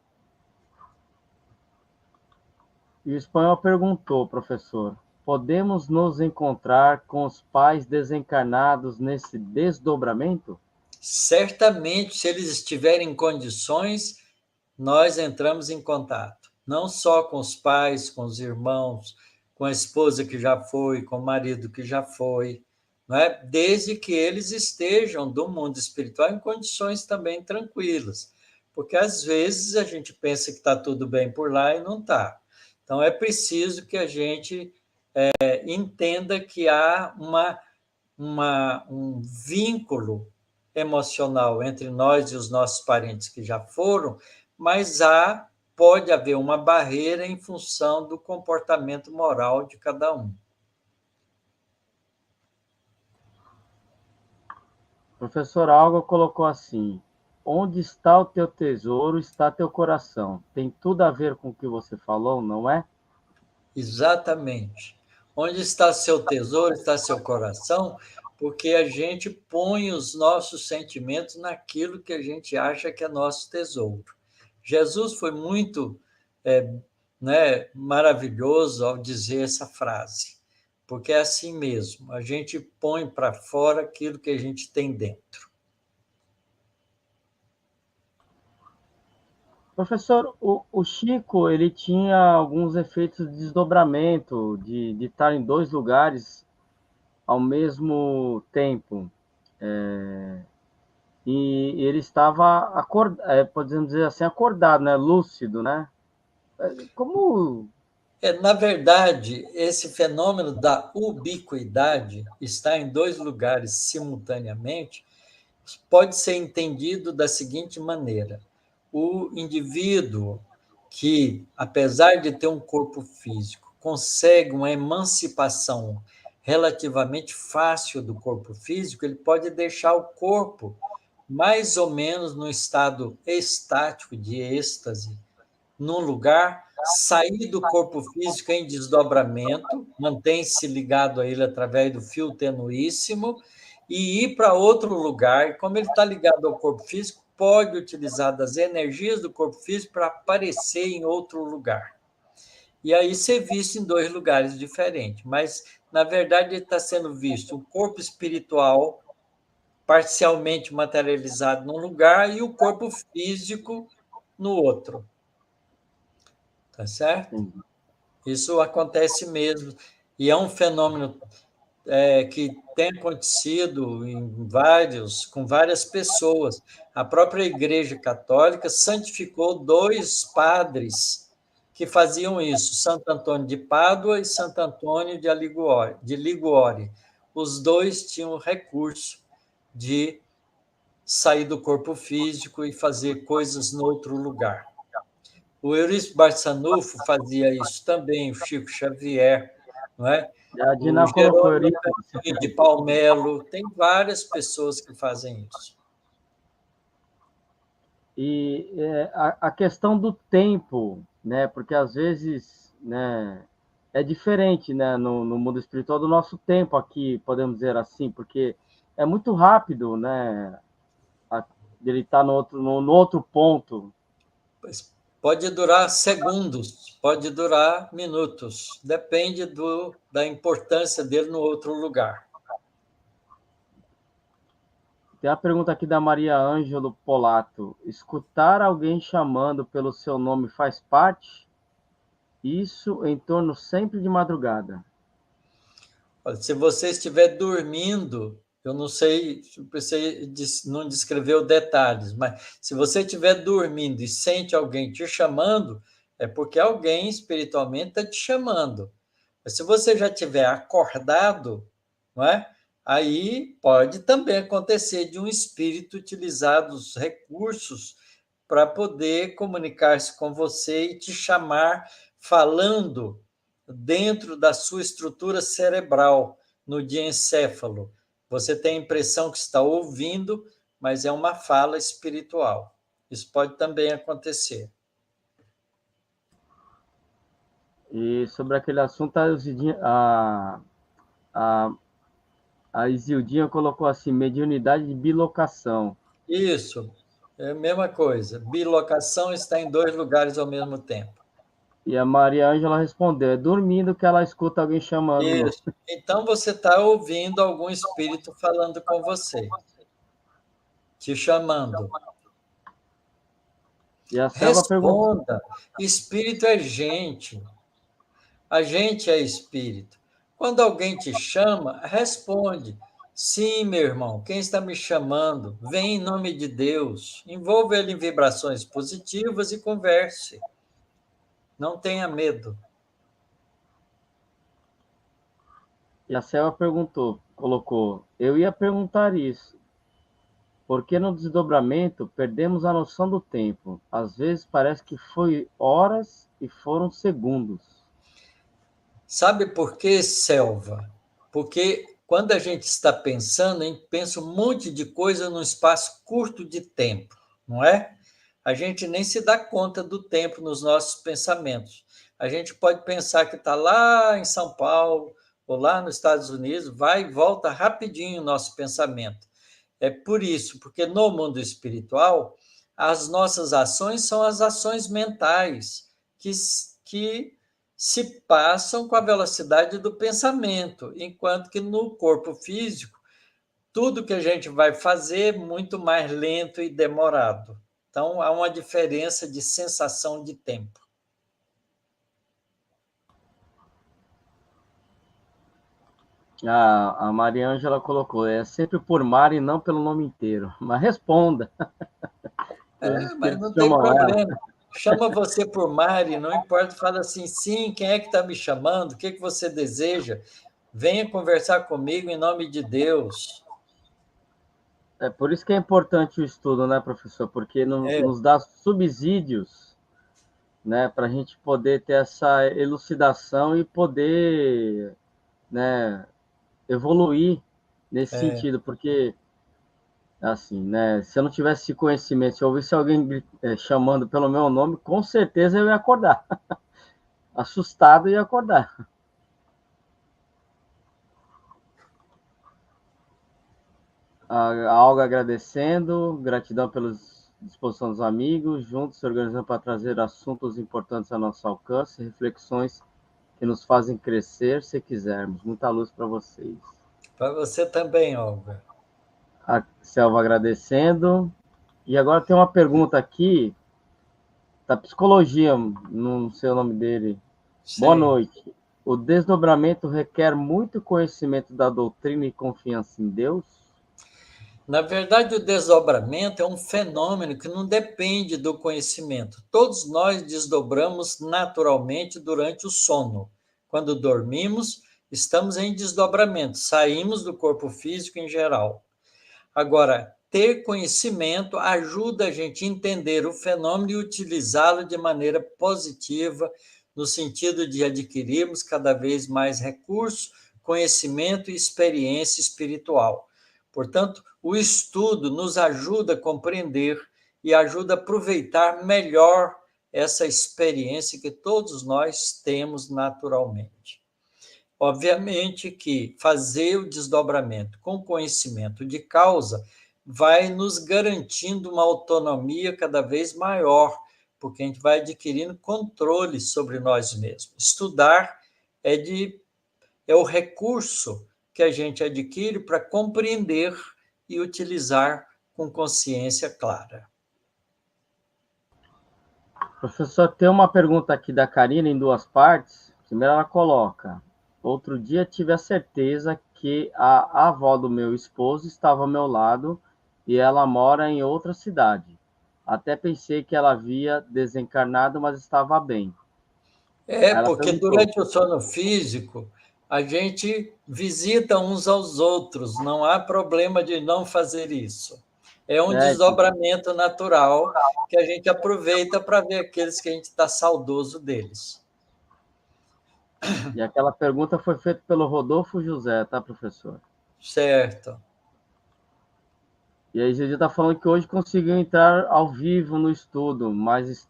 E o espanhol perguntou, professor: podemos nos encontrar com os pais desencarnados nesse desdobramento? Certamente, se eles estiverem em condições, nós entramos em contato, não só com os pais, com os irmãos, com a esposa que já foi, com o marido que já foi, não é? Desde que eles estejam do mundo espiritual em condições também tranquilas, porque às vezes a gente pensa que está tudo bem por lá e não está. Então é preciso que a gente entenda que há um vínculo emocional entre nós e os nossos parentes que já foram, mas pode haver uma barreira em função do comportamento moral de cada um. O professor Alga colocou assim: onde está o teu tesouro, está teu coração. Tem tudo a ver com o que você falou, não é? Exatamente. Onde está seu tesouro, está seu coração, porque a gente põe os nossos sentimentos naquilo que a gente acha que é nosso tesouro. Jesus foi muito maravilhoso ao dizer essa frase, porque é assim mesmo, a gente põe para fora aquilo que a gente tem dentro. Professor, o Chico, ele tinha alguns efeitos de desdobramento, de estar em dois lugares ao mesmo tempo. E ele estava acordado, podemos dizer assim, acordado, né? Lúcido, né? Como... Na verdade, esse fenômeno da ubiquidade, estar em dois lugares simultaneamente, pode ser entendido da seguinte maneira: o indivíduo que, apesar de ter um corpo físico, consegue uma emancipação relativamente fácil do corpo físico, ele pode deixar o corpo mais ou menos no estado estático de êxtase, num lugar, sair do corpo físico em desdobramento, mantém-se ligado a ele através do fio tenuíssimo, e ir para outro lugar. E como ele está ligado ao corpo físico, pode utilizar das energias do corpo físico para aparecer em outro lugar. E aí ser visto em dois lugares diferentes. Mas, na verdade, ele está sendo visto o corpo espiritual parcialmente materializado num lugar e o corpo físico no outro. Tá certo? Isso acontece mesmo. E é um fenômeno que tem acontecido com várias pessoas. A própria Igreja Católica santificou 2 padres que faziam isso, Santo Antônio de Pádua e Santo Antônio de Liguori. Os dois tinham recurso de sair do corpo físico e fazer coisas no outro lugar. O Eurípides Barçanufo fazia isso também, o Chico Xavier, não é? A O Dina colocou Jerônimo Eurípides. de Palmelo, tem várias pessoas que fazem isso. E a questão do tempo, né? Porque às vezes, né, é diferente, né, no mundo espiritual do nosso tempo aqui, podemos dizer assim, porque é muito rápido, né? Ele está no outro ponto. Pode durar segundos, pode durar minutos, depende da importância dele no outro lugar. Tem a pergunta aqui da Maria Ângelo Polato: escutar alguém chamando pelo seu nome faz parte? Isso em torno sempre de madrugada. Se você estiver dormindo, eu não sei, você não descreveu detalhes, mas se você estiver dormindo e sente alguém te chamando, é porque alguém espiritualmente está te chamando. Mas se você já tiver acordado, não é? Aí pode também acontecer de um espírito utilizar os recursos para poder comunicar-se com você e te chamar falando dentro da sua estrutura cerebral, no diencéfalo. Você tem a impressão que está ouvindo, mas é uma fala espiritual. Isso pode também acontecer. E sobre aquele assunto, a, a Isildinha colocou assim, mediunidade de bilocação. Isso, é a mesma coisa. Bilocação está em dois lugares ao mesmo tempo. E a Maria Ângela respondeu, é dormindo que ela escuta alguém chamando. Isso. Então você está ouvindo algum espírito falando com você, te chamando. E a Selva perguntou, Responda. Espírito é gente. A gente é espírito. Quando alguém te chama, responde. Sim, meu irmão, quem está me chamando? Vem em nome de Deus. Envolva ele em vibrações positivas e converse. Não tenha medo. e a Selva colocou, eu ia perguntar isso, porque no desdobramento perdemos a noção do tempo. Às vezes parece que foi horas e foram segundos. Sabe por que, Selva? Porque quando a gente está pensando, a gente pensa um monte de coisa num espaço curto de tempo, não é? A gente nem se dá conta do tempo nos nossos pensamentos. A gente pode pensar que está lá em São Paulo ou lá nos Estados Unidos, vai e volta rapidinho o nosso pensamento. É por isso, porque no mundo espiritual, as nossas ações são as ações mentais que se passam com a velocidade do pensamento, enquanto que no corpo físico, tudo que a gente vai fazer é muito mais lento e demorado. Então, há uma diferença de sensação de tempo. A Maria Ângela colocou, é sempre por mar e não pelo nome inteiro. Mas responda. Os Mas espíritos não tem chamam ela. problema. Chama você por Mari, não importa, fala assim, sim, quem é que está me chamando? O que, que você deseja? Venha conversar comigo em nome de Deus. É por isso que é importante o estudo, né, professor? Porque É, nos dá subsídios, né, para a gente poder ter essa elucidação e poder, né, evoluir nesse é. sentido, porque assim, né, se eu não tivesse esse conhecimento, se eu ouvisse alguém chamando pelo meu nome, com certeza eu ia acordar, assustado ia acordar. A Olga agradecendo, gratidão pela disposição dos amigos, juntos se organizando para trazer assuntos importantes ao nosso alcance, reflexões que nos fazem crescer se quisermos. Muita luz para vocês. Para você também, Olga. A Selva agradecendo. E agora tem uma pergunta aqui, da psicologia, não sei o nome dele. Boa Sei. noite. O desdobramento requer muito conhecimento da doutrina e confiança em Deus? Na verdade, o desdobramento é um fenômeno que não depende do conhecimento. Todos nós desdobramos naturalmente durante o sono. Quando dormimos, estamos em desdobramento, saímos do corpo físico em geral. Agora, ter conhecimento ajuda a gente a entender o fenômeno e utilizá-lo de maneira positiva, no sentido de adquirirmos cada vez mais recursos, conhecimento e experiência espiritual. Portanto, o estudo nos ajuda a compreender e ajuda a aproveitar melhor essa experiência que todos nós temos naturalmente. Obviamente que fazer o desdobramento com conhecimento de causa vai nos garantindo uma autonomia cada vez maior, porque a gente vai adquirindo controle sobre nós mesmos. Estudar é o recurso que a gente adquire para compreender e utilizar com consciência clara. Professor, tem uma pergunta aqui da Karina em duas partes. Primeiro ela coloca, outro dia tive a certeza que a avó do meu esposo estava ao meu lado e ela mora em outra cidade. Até pensei que ela havia desencarnado, mas estava bem. Aí ela Porque perguntou, durante o sono físico, a gente visita uns aos outros, não há problema de não fazer isso. É um então, desdobramento natural que a gente aproveita para ver aqueles que a gente está saudoso deles. e aquela pergunta foi feita pelo Rodolfo José, tá, professor? Certo. E aí, Gigi está falando que hoje conseguiu entrar ao vivo no estudo, mas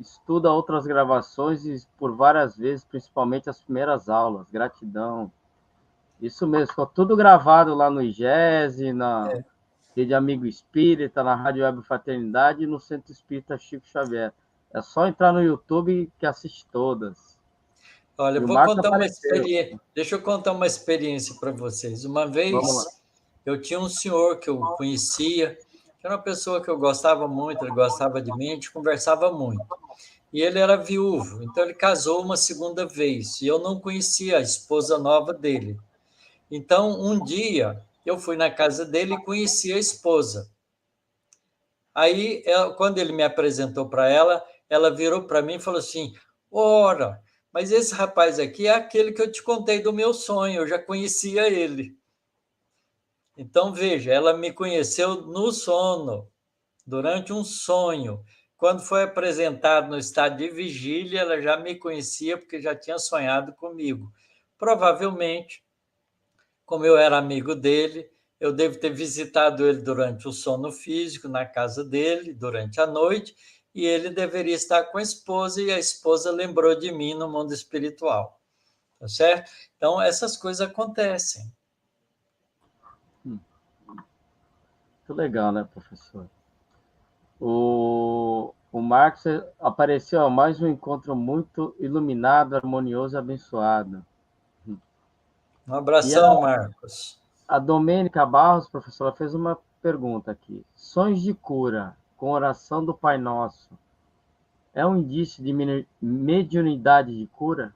estuda outras gravações e por várias vezes, principalmente as primeiras aulas. Gratidão. Isso mesmo, ficou tudo gravado lá no IGESE, na Rede Amigo Espírita, na Rádio Web Fraternidade e no Centro Espírita Chico Xavier. É só entrar no YouTube que assiste todas. Olha, E eu o vou Marcos contar uma apareceu. experiência. Deixa eu contar uma experiência para vocês. Uma Vamos lá. vez eu tinha um senhor que eu conhecia, que era uma pessoa que eu gostava muito, ele gostava de mim, a gente conversava muito. E ele era viúvo, então ele casou uma segunda vez, e eu não conhecia a esposa nova dele. Então, um dia, eu fui na casa dele e conheci a esposa. Aí, quando ele me apresentou para ela, ela virou para mim e falou assim: Ora, mas esse rapaz aqui é aquele que eu te contei do meu sonho, eu já conhecia ele. Então, veja, ela me conheceu no sono, durante um sonho. Quando foi apresentado no estado de vigília, ela já me conhecia porque já tinha sonhado comigo. Provavelmente, como eu era amigo dele, eu devo ter visitado ele durante o sono físico, na casa dele, durante a noite, e ele deveria estar com a esposa, e a esposa lembrou de mim no mundo espiritual. Tá certo? Então, essas coisas acontecem. Muito legal, né, professor? O Marcos apareceu, ó, mais um encontro muito iluminado, harmonioso e abençoado. Um E abração, Marcos. a Domênica Barros, professora, fez uma pergunta aqui. Sonhos de cura com oração do Pai Nosso é um indício de mediunidade de cura?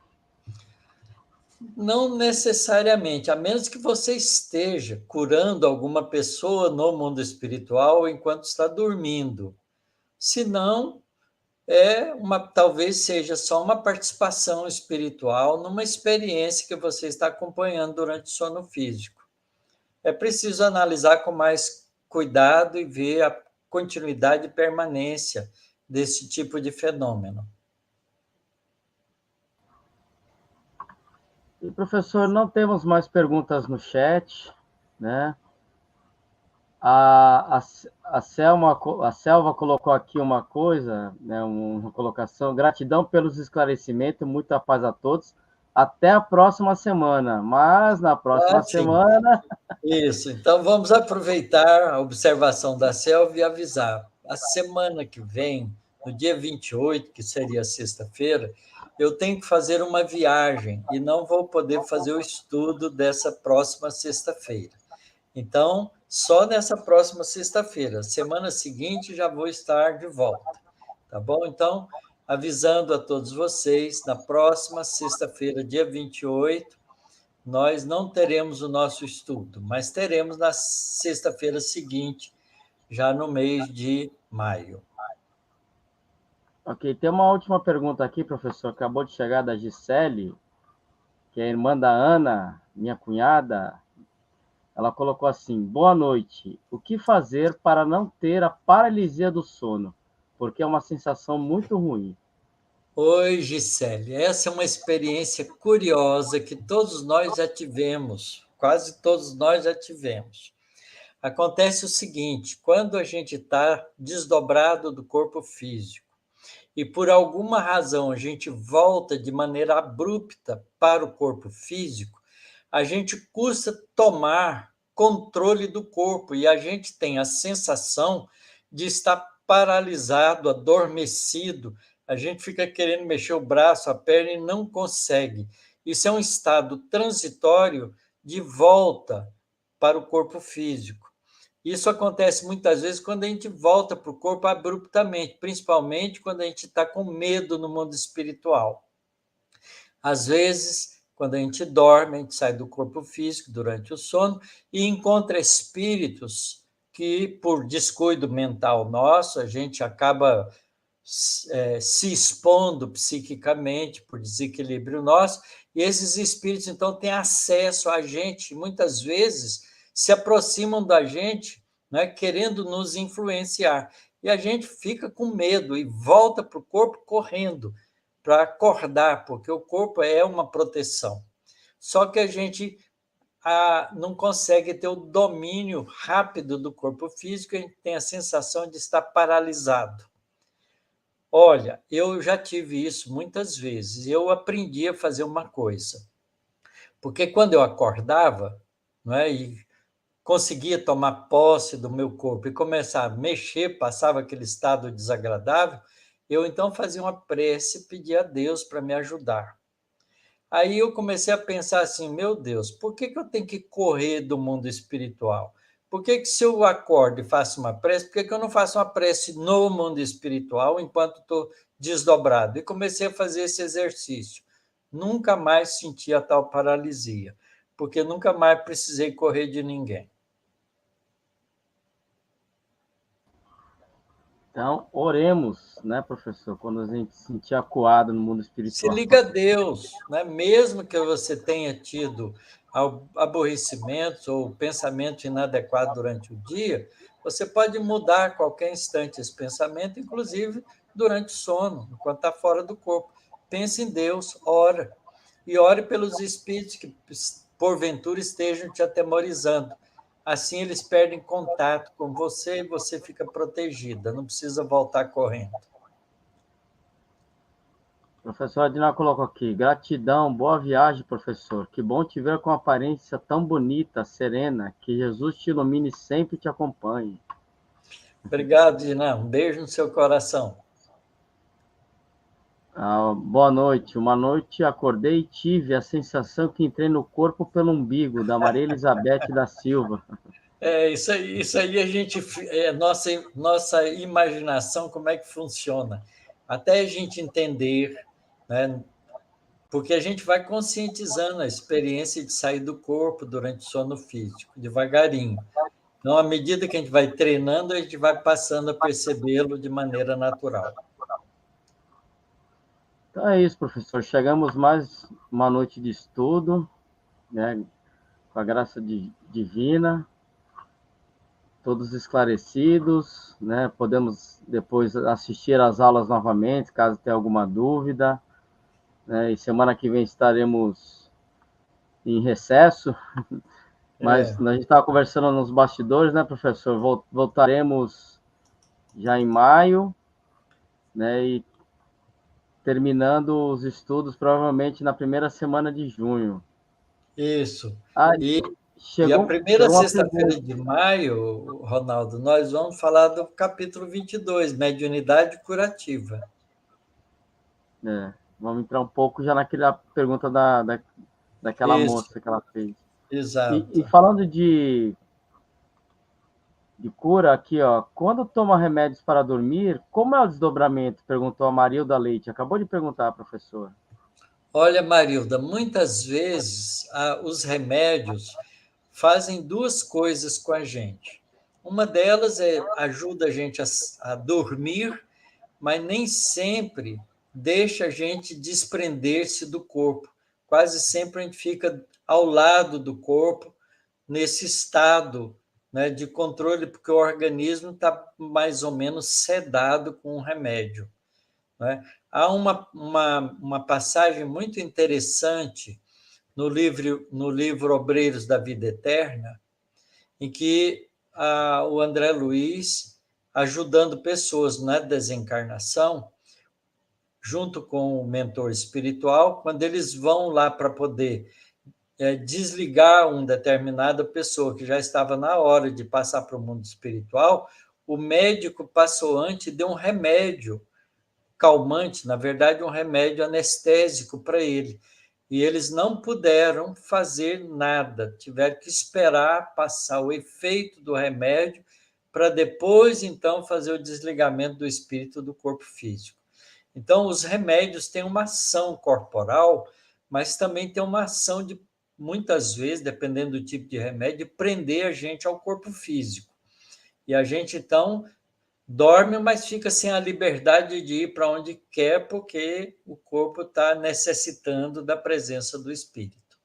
Não necessariamente, a menos que você esteja curando alguma pessoa no mundo espiritual enquanto está dormindo. Se não, talvez seja só uma participação espiritual numa experiência que você está acompanhando durante o sono físico. É preciso analisar com mais cuidado e ver a continuidade e permanência desse tipo de fenômeno. E, professor, não temos mais perguntas no chat, né? A Selva colocou aqui uma coisa, né, uma colocação. Gratidão pelos esclarecimentos, muita paz a todos. Até a próxima semana. Mas na próxima Ótimo. semana. Isso, então vamos aproveitar a observação da Selva e avisar. A semana que vem, no dia 28, que seria sexta-feira, eu tenho que fazer uma viagem e não vou poder fazer o estudo dessa próxima sexta-feira. Então, só nessa próxima sexta-feira. Semana seguinte já vou estar de volta. Tá bom? Então, avisando a todos vocês, na próxima sexta-feira, dia 28, nós não teremos o nosso estudo, mas teremos na sexta-feira seguinte, já no mês de maio. Ok, tem uma última pergunta aqui, professor. Acabou de chegar da Gisele, que é a irmã da Ana, minha cunhada. Ela colocou assim: Boa noite. O que fazer para não ter a paralisia do sono? Porque é uma sensação muito ruim. Oi, Gisele, essa é uma experiência curiosa que todos nós já tivemos, quase todos nós já tivemos. Acontece o seguinte: quando a gente está desdobrado do corpo físico e por alguma razão a gente volta de maneira abrupta para o corpo físico, a gente custa tomar controle do corpo e a gente tem a sensação de estar paralisado, adormecido. A gente fica querendo mexer o braço, a perna e não consegue. Isso é um estado transitório de volta para o corpo físico. Isso acontece muitas vezes quando a gente volta para o corpo abruptamente, principalmente quando a gente está com medo no mundo espiritual. Às vezes, quando a gente dorme, a gente sai do corpo físico durante o sono e encontra espíritos que, por descuido mental nosso, a gente acaba se expondo psiquicamente por desequilíbrio nosso, e esses espíritos, então, têm acesso a gente, muitas vezes se aproximam da gente, né, querendo nos influenciar, e a gente fica com medo e volta para o corpo correndo, para acordar, porque o corpo é uma proteção. Só que a gente não consegue ter o domínio rápido do corpo físico, a gente tem a sensação de estar paralisado. Olha, eu já tive isso muitas vezes. Eu aprendi a fazer uma coisa. Porque quando eu acordava, não é, e conseguia tomar posse do meu corpo e começar a mexer, passava aquele estado desagradável, eu então fazia uma prece e pedia a Deus para me ajudar. Aí eu comecei a pensar assim, meu Deus, por que eu tenho que correr do mundo espiritual? Por que se eu acordo e faço uma prece, por que eu não faço uma prece no mundo espiritual enquanto estou desdobrado? E comecei a fazer esse exercício. Nunca mais senti a tal paralisia, porque nunca mais precisei correr de ninguém. Então, oremos, né, professor, quando a gente se sentir acuado no mundo Se espiritual. liga a Deus, né? Mesmo que você tenha tido aborrecimentos ou pensamentos inadequados durante o dia, você pode mudar a qualquer instante esse pensamento, inclusive durante o sono, enquanto está fora do corpo. Pense em Deus, ora. E ore pelos espíritos que, porventura, estejam te atemorizando. Assim, eles perdem contato com você e você fica protegida, não precisa voltar correndo. Professor Adina colocou aqui, gratidão, boa viagem, professor. Que bom te ver com aparência tão bonita, serena. Que Jesus te ilumine sempre e te acompanhe. Obrigado, Dina. Um beijo no seu coração. Boa noite. Uma noite acordei e tive a sensação que entrei no corpo pelo umbigo, da Maria Elizabeth da Silva. Isso aí a gente nossa imaginação, como é que funciona, até a gente entender, né? Porque a gente vai conscientizando a experiência de sair do corpo durante o sono físico, devagarinho. Então, à medida que a gente vai treinando, a gente vai passando a percebê-lo de maneira natural. Então é isso, professor. Chegamos mais uma noite de estudo, né? Com a graça divina, todos esclarecidos, né? Podemos depois assistir às aulas novamente, caso tenha alguma dúvida, né? E semana que vem estaremos em recesso, mas a gente estava conversando nos bastidores, né, professor? Voltaremos já em maio, né? E terminando os estudos provavelmente na primeira semana de junho. Isso. Ah, E a primeira chegou uma sexta-feira pergunta. de maio, Ronaldo, nós vamos falar do capítulo 22, mediunidade curativa. Vamos entrar um pouco já naquela pergunta daquela Isso, moça que ela fez. E exato. falando de cura, aqui, ó, quando toma remédios para dormir, como é o desdobramento? Perguntou a Marilda Leite. Acabou de perguntar, professor. Olha, Marilda, muitas vezes os remédios fazem duas coisas com a gente. Uma delas ajuda a gente a dormir, mas nem sempre deixa a gente desprender-se do corpo. Quase sempre a gente fica ao lado do corpo, nesse estado, né, de controle, porque o organismo está mais ou menos sedado com o remédio. Né? Há uma passagem muito interessante no livro Obreiros da Vida Eterna, em que o André Luiz, ajudando pessoas na desencarnação, junto com o mentor espiritual, quando eles vão lá para poder desligar uma determinada pessoa que já estava na hora de passar para o mundo espiritual, o médico passou antes e deu um remédio calmante, na verdade, um remédio anestésico para ele. E eles não puderam fazer nada, tiveram que esperar passar o efeito do remédio para depois, então, fazer o desligamento do espírito do corpo físico. Então, os remédios têm uma ação corporal, mas também tem uma ação de, muitas vezes, dependendo do tipo de remédio, de prender a gente ao corpo físico. E a gente, então, dorme, mas fica sem a liberdade de ir para onde quer, porque o corpo está necessitando da presença do espírito.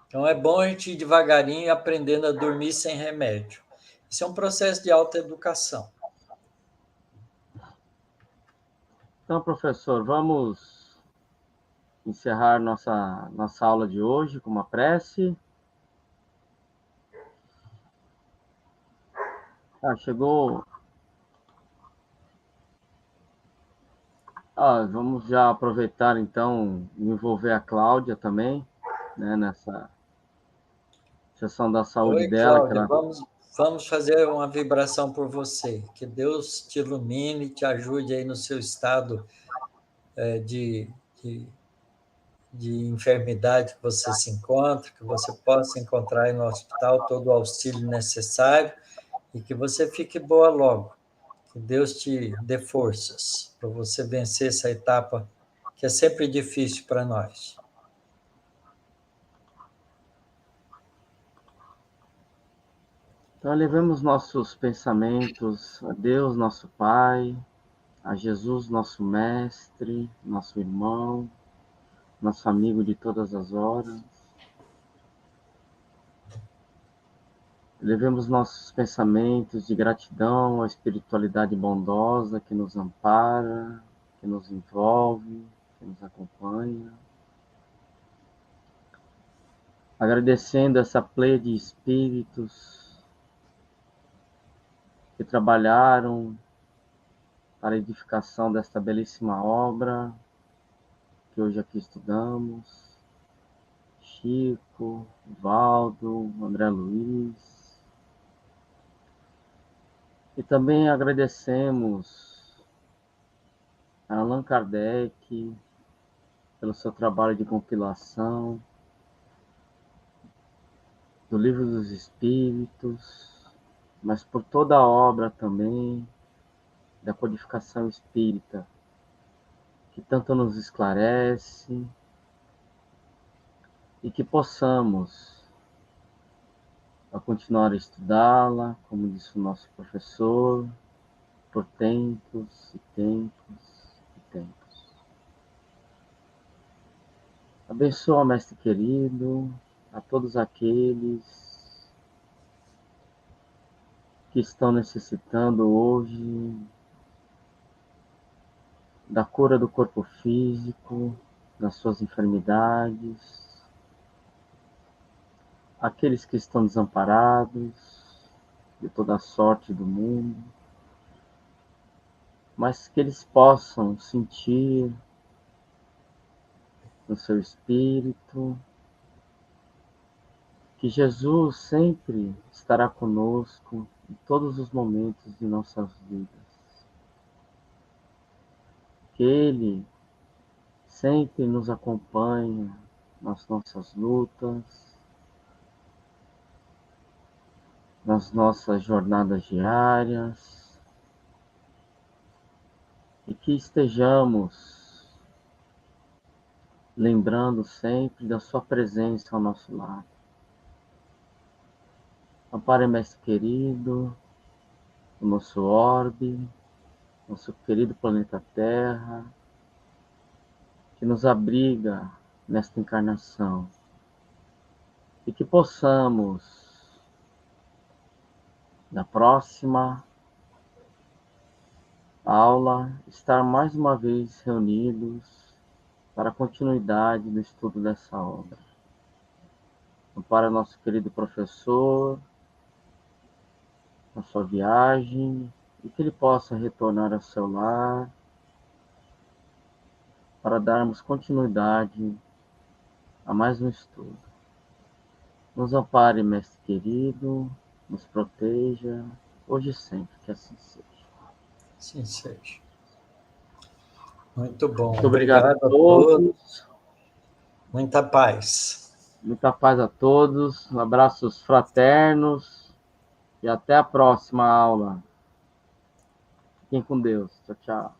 Então, é bom a gente ir devagarinho aprendendo a dormir sem remédio. Isso é um processo de autoeducação. Então, professor, vamos encerrar nossa aula de hoje com uma prece. Chegou. Vamos já aproveitar, então, e envolver a Cláudia também, né, nessa sessão da saúde Oi, dela. Cláudia, vamos fazer uma vibração por você. Que Deus te ilumine, te ajude aí no seu estado de, de, de enfermidade que você se encontra, que você possa encontrar aí no hospital todo o auxílio necessário e que você fique boa logo. Que Deus te dê forças para você vencer essa etapa que é sempre difícil para nós. Então, levemos nossos pensamentos a Deus, nosso Pai, a Jesus, nosso Mestre, nosso irmão, nosso amigo de todas as horas. Levemos nossos pensamentos de gratidão à espiritualidade bondosa que nos ampara, que nos envolve, que nos acompanha. Agradecendo essa pleia de espíritos que trabalharam para a edificação desta belíssima obra que hoje aqui estudamos. Chico, Valdo, André Luiz. E também agradecemos a Allan Kardec pelo seu trabalho de compilação do Livro dos Espíritos, mas por toda a obra também da codificação espírita, que tanto nos esclarece e que possamos a continuar a estudá-la, como disse o nosso professor, por tempos e tempos e tempos. Abençoa, mestre querido, a todos aqueles que estão necessitando hoje da cura do corpo físico, das suas enfermidades, aqueles que estão desamparados de toda a sorte do mundo, mas que eles possam sentir no seu espírito que Jesus sempre estará conosco em todos os momentos de nossas vidas. Que Ele sempre nos acompanha nas nossas lutas, nas nossas jornadas diárias, e que estejamos lembrando sempre da sua presença ao nosso lado. Ampare, mestre querido, o nosso orbe, nosso querido planeta Terra, que nos abriga nesta encarnação, e que possamos, na próxima aula, estar mais uma vez reunidos para a continuidade do estudo dessa obra. Para nosso querido professor, na sua viagem, e que ele possa retornar ao seu lar para darmos continuidade a mais um estudo. Nos ampare, mestre querido, nos proteja, hoje e sempre, que assim seja. Sim, seja. Muito bom. Muito obrigado a todos. todos. Muita paz. Muita paz a todos. Abraços fraternos. E até a próxima aula. Fiquem com Deus. Tchau, tchau.